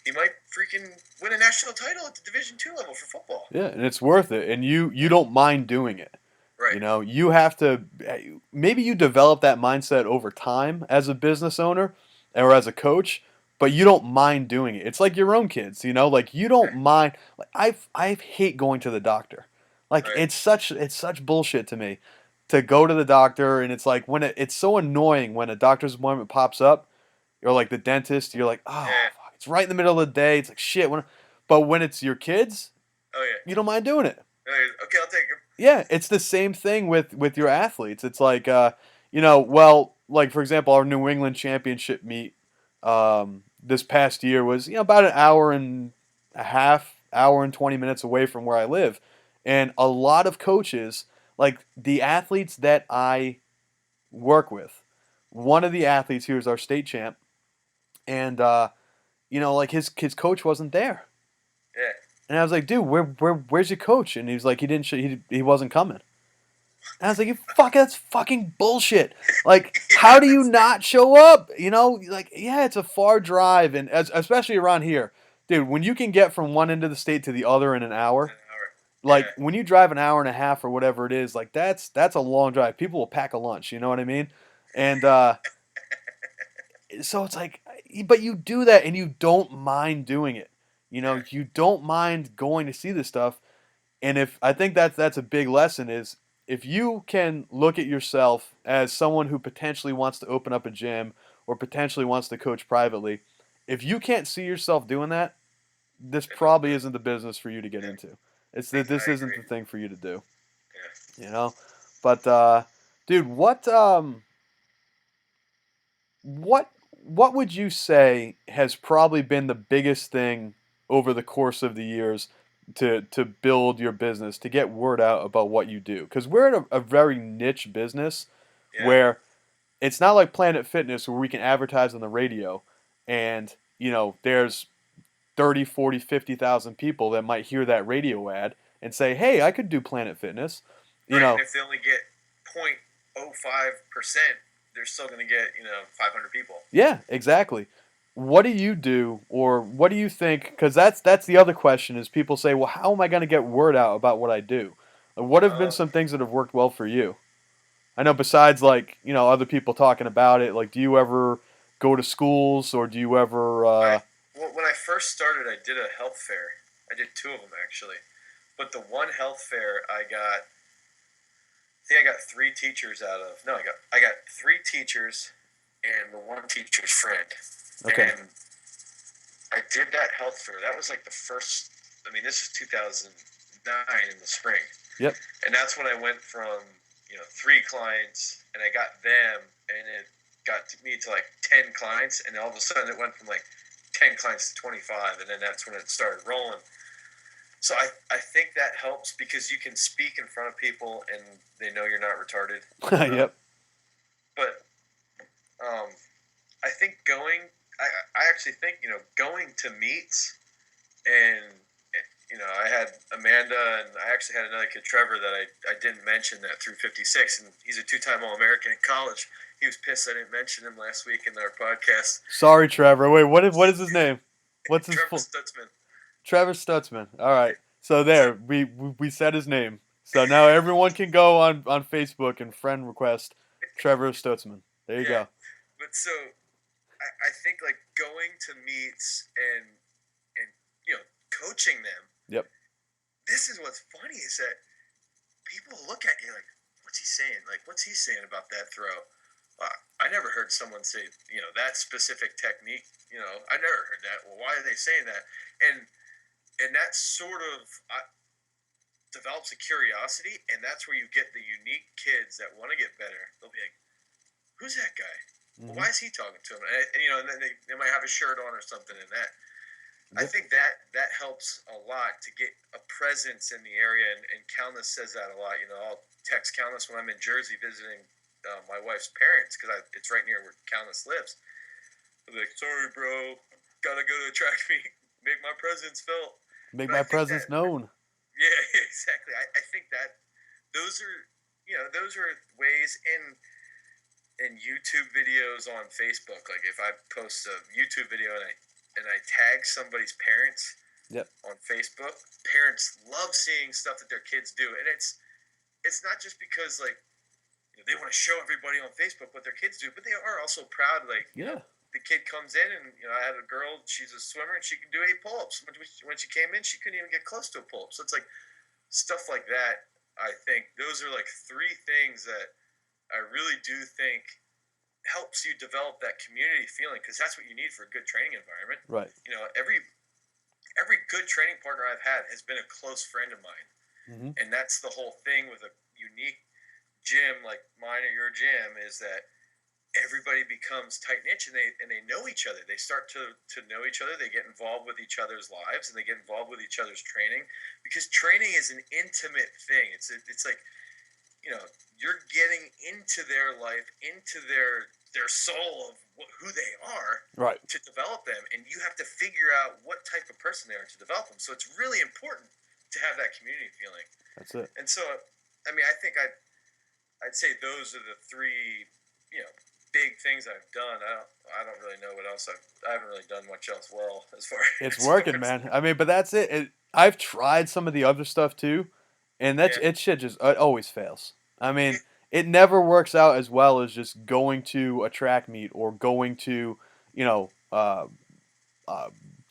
he might freaking win a national title at the Division II level for football. Yeah, and it's worth it, and you don't mind doing it. Right. You have to maybe you develop that mindset over time as a business owner or as a coach, but you don't mind doing it. It's like your own kids, like you don't Right. mind. Like I hate going to the doctor. Like Right. it's such bullshit to me to go to the doctor, and it's like when it's so annoying when a doctor's appointment pops up, or like the dentist, you're like, oh, Yeah. fuck, it's right in the middle of the day. It's like shit. But when it's your kids, Oh yeah. you don't mind doing it. Okay, I'll take him. Yeah, it's the same thing with your athletes. It's like well, like for example, our New England championship meet this past year was about an hour and a half, hour and 20 minutes away from where I live, and a lot of coaches, like the athletes that I work with, one of the athletes here is our state champ, and like his coach wasn't there. Yeah. And I was like, dude, where's your coach? And he was like, he wasn't coming. And I was like, that's fucking bullshit. Like, Yeah, how do you that's not show up? Like, yeah, it's a far drive, and especially around here, dude. When you can get from one end of the state to the other in an hour, an hour. like Yeah. when you drive an hour and a half or whatever it is, like that's a long drive. People will pack a lunch. You know what I mean? And so it's like, but you do that and you don't mind doing it. Yeah. You don't mind going to see this stuff. And if I think that's a big lesson is if you can look at yourself as someone who potentially wants to open up a gym or potentially wants to coach privately, if you can't see yourself doing that, this Then don't probably do it. isn't the business for you to get Yeah. into. It's that this I isn't agree. the thing for you to do. Yeah. You know, but dude, what what would you say has probably been the biggest thing over the course of the years to build your business, to get word out about what you do? Because we're in a very niche business Yeah. where it's not like Planet Fitness where we can advertise on the radio and, there's 30, 40, 50,000 people that might hear that radio ad and say, hey, I could do Planet Fitness. You Right. And know, if they only get 0.05%, they're still going to get 500 people. Yeah, exactly. What do you do, or what do you think? Because that's the other question. Is people say, "Well, how am I going to get word out about what I do?" What have been Um, some things that have worked well for you? I know besides like other people talking about it. Like, do you ever go to schools, or do you ever? I well, when I first started, I did a health fair. I did two of them actually, but the one health fair I think I got three teachers out of. No, I got three teachers and the one teacher's friend, Okay. and I did that health fair. That was like the first. I mean, this is 2009 in the spring, Yep. and that's when I went from three clients, and I got them, and it got to me to like 10 clients, and all of a sudden it went from like 10 clients to 25, and then that's when it started rolling. So I think that helps because you can speak in front of people and they know you're not retarded. Yep. But I think I actually think going to meets, and I had Amanda, and I actually had another kid, Trevor, that I didn't mention that through 56, and he's a two-time All-American in college. He was pissed I didn't mention him last week in our podcast. Sorry, Trevor. Wait, what is his name? What's his Trevor full? Stutzman. Trevor Stutzman. All right. So there, we said his name. So now everyone can go on Facebook and friend request Trevor Stutzman. There you Yeah, go. but so I think like going to meets and coaching them. Yep. This is what's funny is that people look at you like, what's he saying? Like, what's he saying about that throw? I never heard someone say that specific technique. I never heard that. Well, why are they saying that? And that sort of develops a curiosity, and that's where you get the unique kids that want to get better. They'll be like, who's that guy? Well, why is he talking to him? And then they might have a shirt on or something, and that I Yep. think that helps a lot to get a presence in the area. And Countless says that a lot. I'll text Countless when I'm in Jersey visiting my wife's parents because it's right near where Countless lives. I'm like, sorry, bro, gotta go to a track meet, make my presence felt. Make But I my think presence that, known. yeah, exactly. I think that those are ways in YouTube videos on Facebook. Like if I post a YouTube video and I tag somebody's parents Yep. on Facebook, parents love seeing stuff that their kids do, and it's not just because like they want to show everybody on Facebook what their kids do, but they are also proud. Like Yeah. the kid comes in, and I had a girl. She's a swimmer, and she can do 8 pull-ups. When she came in, she couldn't even get close to a pull-up. So it's like stuff like that. I think those are like 3 things that I really do think helps you develop that community feeling, because that's what you need for a good training environment. Right. Every good training partner I've had has been a close friend of mine, and that's the whole thing with a unique gym like mine or your gym is that everybody becomes tight knit, and they know each other. They start to know each other. They get involved with each other's lives, and they get involved with each other's training, because training is an intimate thing. It's like you're getting into their life, into their their soul of who they are Right. to develop them, and you have to figure out what type of person they are to develop them. So it's really important to have that community feeling. That's it. And so, I mean, I think I'd say those are the three, big things I've done. I don't really know what else I haven't really done much else well as far It's as far working, as man. I mean, but that's it. I've tried some of the other stuff too, and yeah, it shit just it always fails. I mean, it never works out as well as just going to a track meet or going to, you know, uh,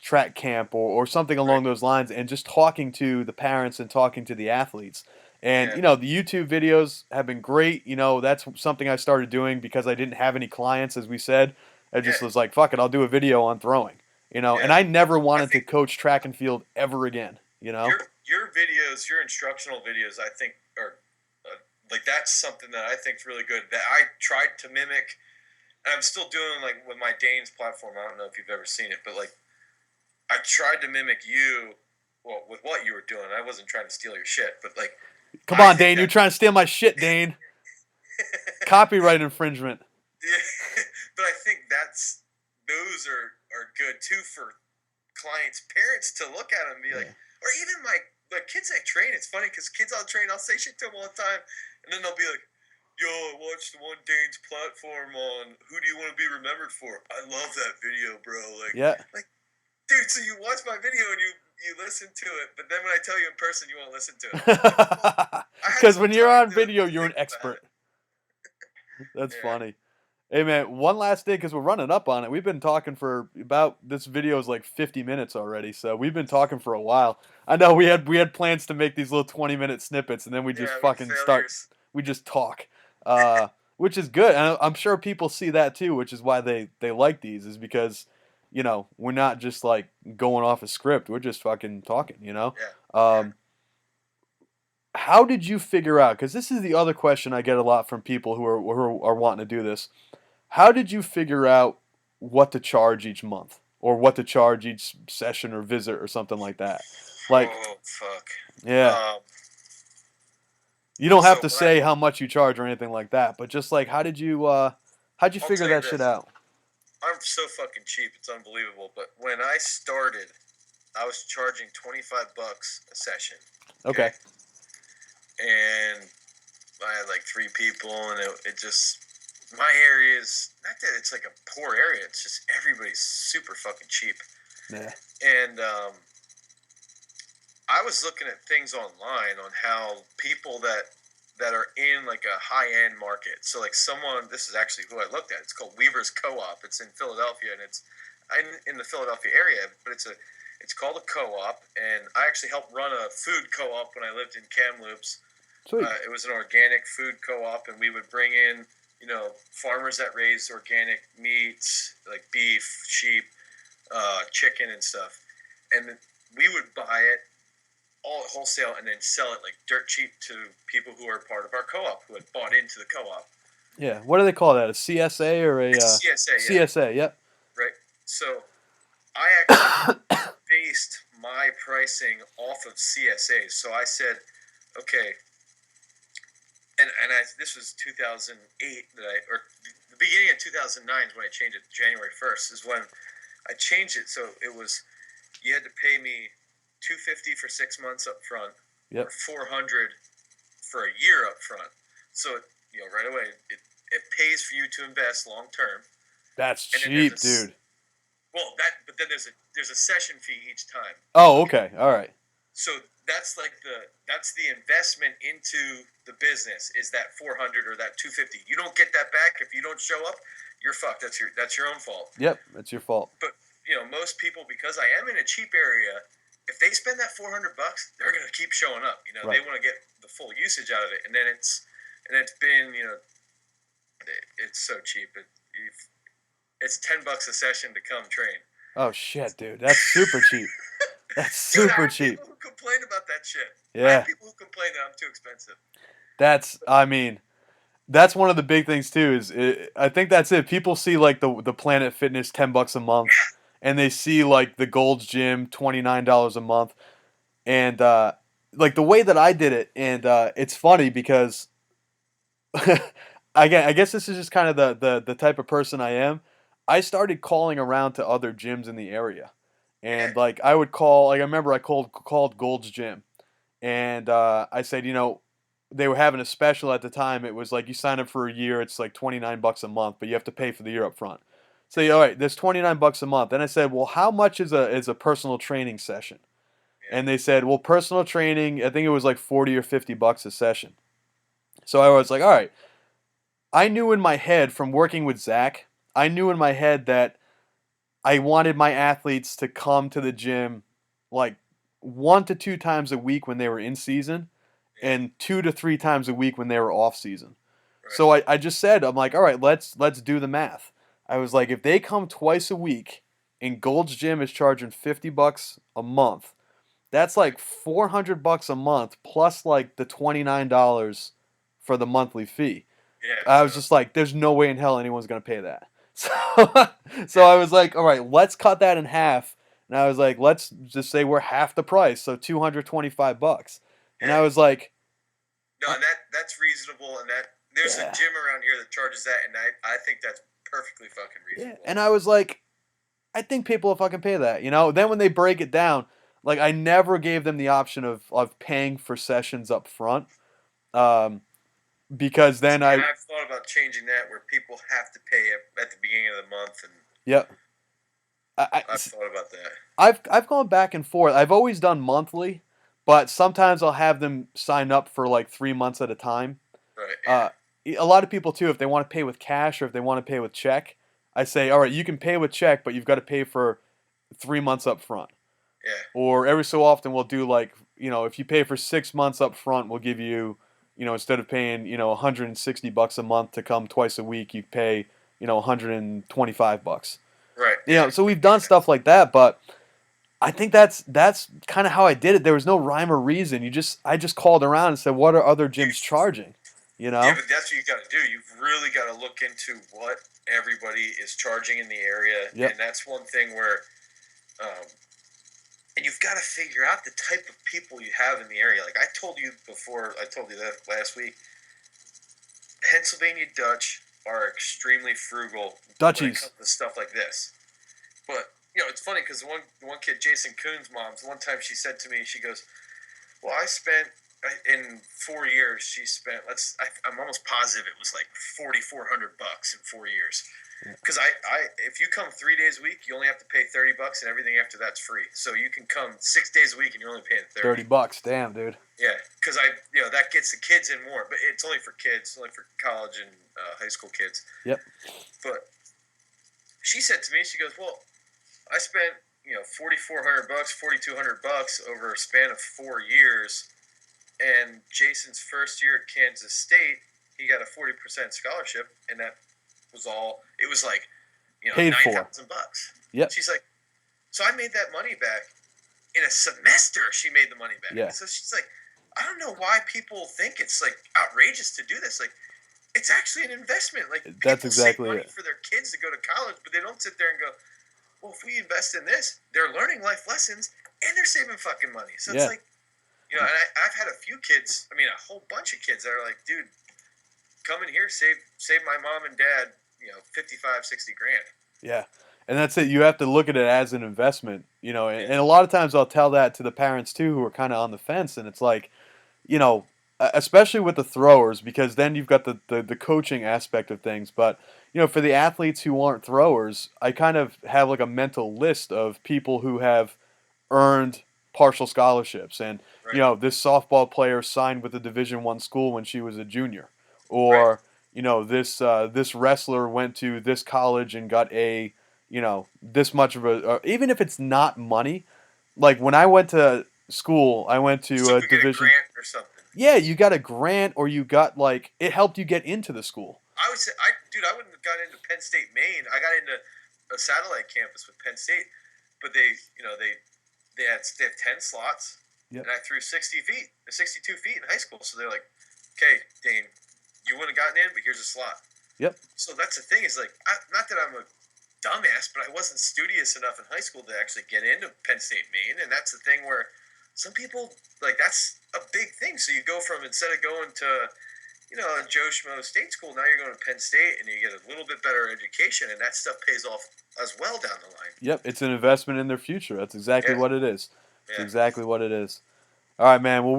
track camp or something right, along those lines, and just talking to the parents and talking to the athletes. And yeah, the YouTube videos have been great. That's something I started doing because I didn't have any clients, as we said. I yeah, just was like, fuck it, I'll do a video on throwing. And yeah. I never I wanted to think coach track and field ever again. You know? your videos, your instructional videos, I think are like that's something that I think is really good. That I tried to mimic, and I'm still doing like with my Dane's platform. I don't know if you've ever seen it, but like I tried to mimic you. Well, with what you were doing, I wasn't trying to steal your shit, but like Come I on, think Dane, you're that. trying to steal my shit, Dane. Copyright infringement. Yeah, but I think those are good too for clients, parents to look at them and be like, Yeah. or even the kids I train. It's funny because kids I'll train, I'll say shit to them all the time, and then they'll be like, "Yo, I watched the one Dane's platform on Who Do You Want to Be Remembered For? I love that video, bro. Yeah. Like, dude, so you watch my video and you listen to it, but then when I tell you in person, you won't listen to it. I had Because some when you're time on video, to you're an think about expert. it. That's Yeah, funny. Hey man, one last thing because we're running up on it. We've been talking for about this video is like 50 minutes already, so we've been talking for a while. I know we had plans to make these little 20-minute snippets, and then we just yeah, we're fucking start. failures. We just talk, which is good. And I'm sure people see that too, which is why they like these, is because we're not just like going off a script. We're just fucking talking. Yeah, yeah. Um, how did you figure out? Because this is the other question I get a lot from people who are wanting to do this. How did you figure out what to charge each month or what to charge each session or visit or something like that? Like, Oh fuck. yeah, Um, you don't have so to when I say how much you charge or anything like that, but just like how'd you I'll figure tell you that shit this. out? I'm so fucking cheap. It's unbelievable. But when I started, I was charging $25 a session. Okay, Okay. and I had like three people, and it just my area is not that it's like a poor area. It's just everybody's super fucking cheap. Yeah. And I was looking at things online on how people that are in like a high end market. So like this is actually who I looked at. It's called Weaver's Co-op. It's in Philadelphia, and it's in the Philadelphia area, but it's called a co-op, and I actually helped run a food co-op when I lived in Kamloops. Sweet. It was an organic food co-op, and we would bring in farmers that raised organic meats like beef, sheep, chicken, and stuff, and we would buy it all at wholesale and then sell it like dirt cheap to people who are part of our co-op who had bought into the co-op. Yeah. What do they call that? A CSA or a It's CSA, yeah, CSA? Yep. right. So I actually based my pricing off of CSA. So I said, okay, and this was 2008 or the beginning of 2009 is when I changed it. January 1st is when I changed it. So it was you had to pay me $250 for 6 months up front, Yep. or $400 for a year up front. So right away it pays for you to invest long term. That's And then cheap, dude. Well, but then there's a session fee each time. Oh, okay. All right. So that's the investment into the business is that 400 or that 250. You don't get that back if you don't show up. You're fucked. That's your own fault. Yep. That's your fault. But most people, because I am in a cheap area, if they spend that $400, they're gonna keep showing up. Right. They want to get the full usage out of it, and then it's been it's so cheap. It's $10 a session to come train. Oh shit, dude. That's super cheap. That's Dude, I super have cheap. people who complain about that shit. I Yeah. have people who complain that I'm too expensive. I mean, that's one of the big things too. I think that's it. People see like the Planet Fitness $10 a month, and they see like the Gold's Gym $29 a month, and like the way that I did it, and it's funny because again, I guess this is just kind of the type of person I am. I started calling around to other gyms in the area, Yeah, and like I would call. Like I remember I called Gold's Gym, and I said, they were having a special at the time. It was like you sign up for a year, it's like $29 a month, but you have to pay for the year up front. So all right, there's $29 a month. Then I said, well, how much is a personal training session? yeah, And they said, well, personal training, I think it was like 40 or $50 a session. So I was like, all right. I knew in my head from working with Zach, I knew in my head that I wanted my athletes to come to the gym like 1 to 2 times a week when they were in season yeah. and 2 to 3 times a week when they were off season. Right. So I just said, I'm like, all right, let's do the math. I was like, if they come twice a week and Gold's Gym is charging $50 a month, that's like $400 a month plus like the $29 for the monthly fee. Yeah. I was just like, there's no way in hell anyone's gonna pay that. So, so I was like, all right, let's cut that in half. And I was like, let's just say we're half the price, so $225. And I Yeah. was like, No, and that's reasonable, and that there's a yeah, gym around here that charges that, and I think that's perfectly fucking yeah. reasonable. And I was like, I think people will fucking pay that. Then when they break it down, like I never gave them the option of paying for sessions up front, um, because then See, and I, I've thought about changing that where people have to pay at the beginning of the month, and yep. I've thought about that. I've gone back and forth. I've always done monthly, but sometimes I'll have them sign up for like 3 months at a time. Right? Uh, Yeah. a lot of people too, if they want to pay with cash or if they want to pay with check, I say, all right, you can pay with check, but you've got to pay for 3 months up front. Yeah. Or every so often we'll do like, if you pay for 6 months up front, we'll give you, instead of paying, $160 a month to come twice a week, you pay, $125. Right. Yeah. So we've Makes done stuff sense. like that, but I think that's kind of how I did it. There was no rhyme or reason. I just called around and said, "What are other gyms charging?" You Yeah, know? but that's what you got to do. You've really got to look into what everybody is charging in the area, Yep. and that's one thing where, um, and you've got to figure out the type of people you have in the area. Like I told you before, I told you that last week. Pennsylvania Dutch are extremely frugal when it Dutchies. comes to stuff like this. But it's funny because one kid, Jason Coon's mom's, one time she said to me, she goes, "Well, I spent in 4 years. She spent I'm almost positive it was like $4,400 in 4 years. Yeah. Because if you come 3 days a week, you only have to pay $30, and everything after that's free. So you can come 6 days a week, and you're only paying 30. $30. Damn, dude. Yeah, because that gets the kids in more, but it's only for kids, only for college and high school kids. Yep. But she said to me, she goes, "Well, I spent $4,400, $4,200 over a span of 4 years, and Jason's first year at Kansas State, he got a 40% scholarship, and that was all. It was like Paid for. $9,000. Yep. She's like, so I made that money back in a semester. She made the money back. Yeah. So she's like, I don't know why people think it's like outrageous to do this. Like, it's actually an investment. Like, That's people exactly save money it. for their kids to go to college, but they don't sit there and go, well, if we invest in this, they're learning life lessons and they're saving fucking money. So Yeah. it's like, and I've had a few kids, I mean, a whole bunch of kids that are like, dude, come in here, save my mom and dad, 55, 60 grand. Yeah. And that's it. You have to look at it as an investment, and, Yeah. and a lot of times I'll tell that to the parents too who are kind of on the fence, and it's like, especially with the throwers, because then you've got the coaching aspect of things. But, for the athletes who aren't throwers, I kind of have like a mental list of people who have earned partial scholarships. And, Right. this softball player signed with a Division I school when she was a junior. Right. Or, this wrestler went to this college and got this much of even if it's not money, like when I went to school, I went to Still a could get a division. grant or something. Yeah, you got a grant or you got like it helped you get into the school. I would say, I wouldn't have got into Penn State, Maine. I got into a satellite campus with Penn State, but they have 10 slots, Yep. and I threw 62 feet in high school. So they're like, okay, Dane, you wouldn't have gotten in, but here's a slot. Yep. So that's the thing is like, not that I'm a dumbass, but I wasn't studious enough in high school to actually get into Penn State, Maine, and that's the thing where some people like that's a big thing. So you go from instead of going to in Joe Schmo State School. Now you're going to Penn State, and you get a little bit better education, and that stuff pays off as well down the line. Yep, it's an investment in their future. That's exactly Yeah, what it is. It's yeah, exactly what it is. All right, man. Well,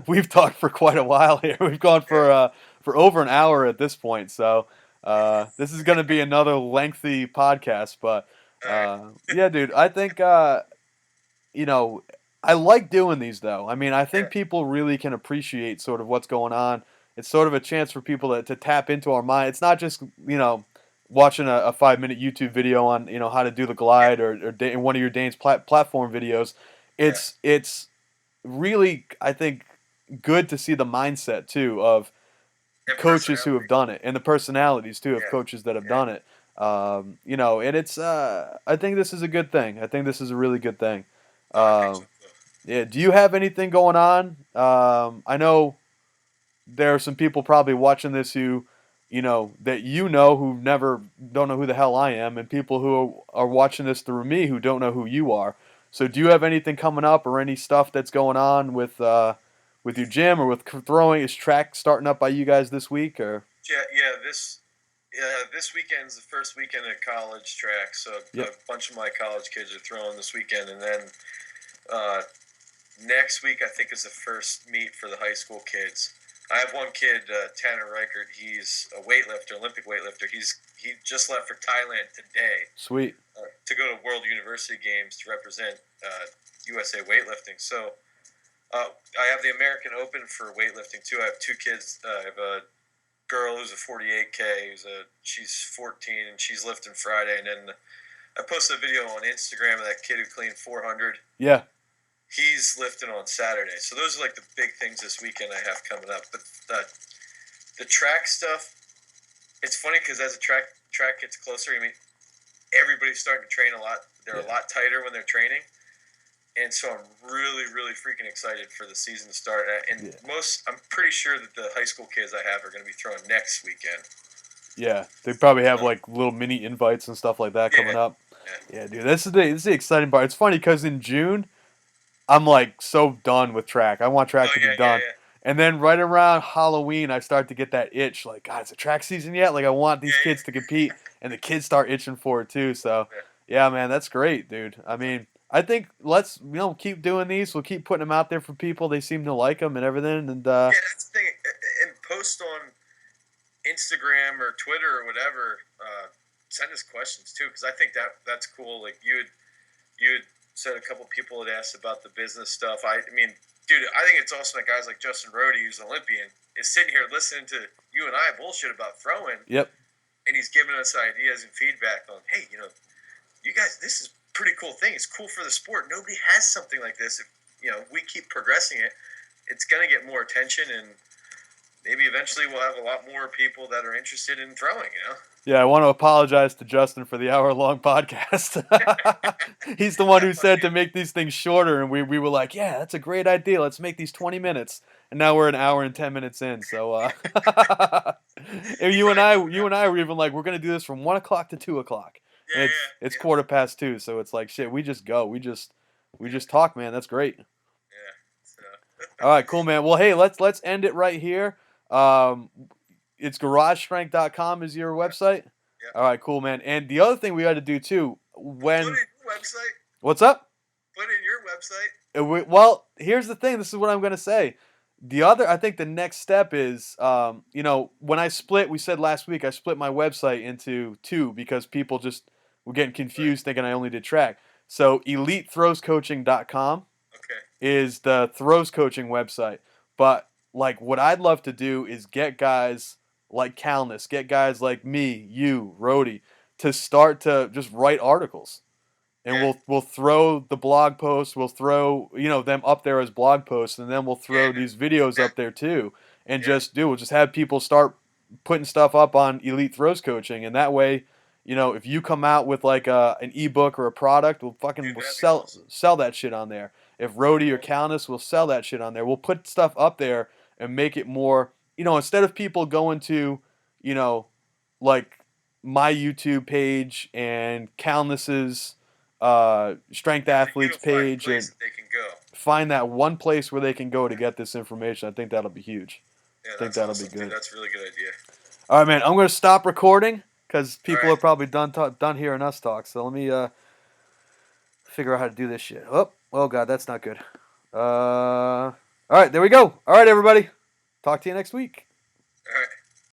we've talked for quite a while here. We've gone yeah. for over an hour at this point. So this is going to be another lengthy podcast. But All right. yeah, dude, I think you know I like doing these though. I mean, I think Yeah, people really can appreciate sort of what's going on. It's sort of a chance for people to tap into our mind. It's not just watching a 5 minute YouTube video on how to do the yeah, glide or one of your Dane's platform videos. yeah. It's really, I think, good to see the mindset too of And coaches who have personality. done it and the personalities too of Yeah, coaches that have yeah. done it. And it's I think this is a good thing. I think this is a really good thing. Oh, I think so Um, too. yeah. Do you have anything going on? I know there are some people probably watching this who, that who never don't know who the hell I am, and people who are watching this through me who don't know who you are. So, do you have anything coming up or any stuff that's going on with your gym or with throwing? Is track starting up by you guys this week or? Yeah, yeah. This weekend's the first weekend of college track, so a Yep. bunch of my college kids are throwing this weekend, and then uh, next week I think is the first meet for the high school kids. I have one kid, Tanner Reichert. He's a weightlifter, Olympic weightlifter. He just left for Thailand today Sweet. to go to World University Games to represent USA weightlifting. So I have the American Open for weightlifting too. I have two kids. I have a girl who's a 48K. She's 14 and she's lifting Friday. And then I posted a video on Instagram of that kid who cleaned 400. Yeah. He's lifting on Saturday. So those are like the big things this weekend I have coming up. But the track stuff, it's funny because as the track gets closer, I mean, everybody's starting to train a lot. They're Yeah. a lot tighter when they're training. And so I'm really, really freaking excited for the season to start. And Yeah. I'm pretty sure that the high school kids I have are going to be throwing next weekend. Yeah. They probably have So, like little mini invites and stuff like that yeah, coming up. yeah. Yeah, dude. This is the exciting part. It's funny because in June I'm like so done with track. I want track Oh to be yeah, yeah, done. And then right around Halloween, I start to get that itch. Like, God, is it track season yet? Like, I want these yeah, kids to compete, and the kids start itching for it too. So, yeah. yeah, man, that's great, dude. I mean, I think let's keep doing these. We'll keep putting them out there for people. They seem to like them and everything. And Yeah, that's the thing. And post on Instagram or Twitter or whatever. Send us questions too, because I think that's cool. Like you had said a couple people had asked about the business stuff. I mean, dude, I think it's awesome that guys like Justin Rhodey, who's an Olympian, is sitting here listening to you and I bullshit about throwing, yep, and he's giving us ideas and feedback on, hey, you guys, this is a pretty cool thing. It's cool for the sport. Nobody has something like this. If we keep progressing it, it's gonna get more attention, and maybe eventually we'll have a lot more people that are interested in throwing. yeah. I want to apologize to Justin for the hour-long podcast. He's the one Yeah, who fuck said you. to make these things shorter, and we were like, yeah, that's a great idea. Let's make these 20 minutes. And now we're an hour and 10 minutes in. So, and He's right though. you and I were even like, we're gonna do this from 1 o'clock to 2 o'clock, and Yeah, it's yeah, quarter past two. So it's like shit. We just go. We just talk, man. That's great. yeah. So, All right, cool, man. Well, hey, let's end it right here. Um, it's garagestrength.com is your website. yeah. All right, cool, man. And the other thing we got to do too, Well, put in when your website. what's up? Put in your website. Well, here's the thing. This is what I'm gonna say. I think the next step is, when we said last week, I split my website into two because people just were getting Right. confused thinking I only did track. So elitethrowscoaching.com Okay. is the throws coaching website. But like what I'd love to do is get guys like Calnus, get guys like me, you, Rhodey, to start to just write articles. And Yeah. we'll throw the blog posts, we'll throw, them up there as blog posts, and then we'll throw Yeah. these videos Yeah. up there too. And Yeah. we'll just have people start putting stuff up on Elite Throws Coaching, and that way, if you come out with like an ebook or a product, Dude, we'll that'd be sell awesome. that shit on there. If Rhodey or Calnus will sell that shit on there, we'll put stuff up there and make it more, instead of people going to, you know, like my YouTube page and Calnus's strength There's a athletes unified page, place and that they can go. find that one place where they can go to get this information. I think that'll be huge. Yeah, I think that's that'll be awesome, dude. good. That's a really good idea. All right, man. I'm gonna stop recording because All people right. are probably done hearing us talk. So let me figure out how to do this shit. Oh god, that's not good. All right, there we go. All right, everybody. Talk to you next week. All right.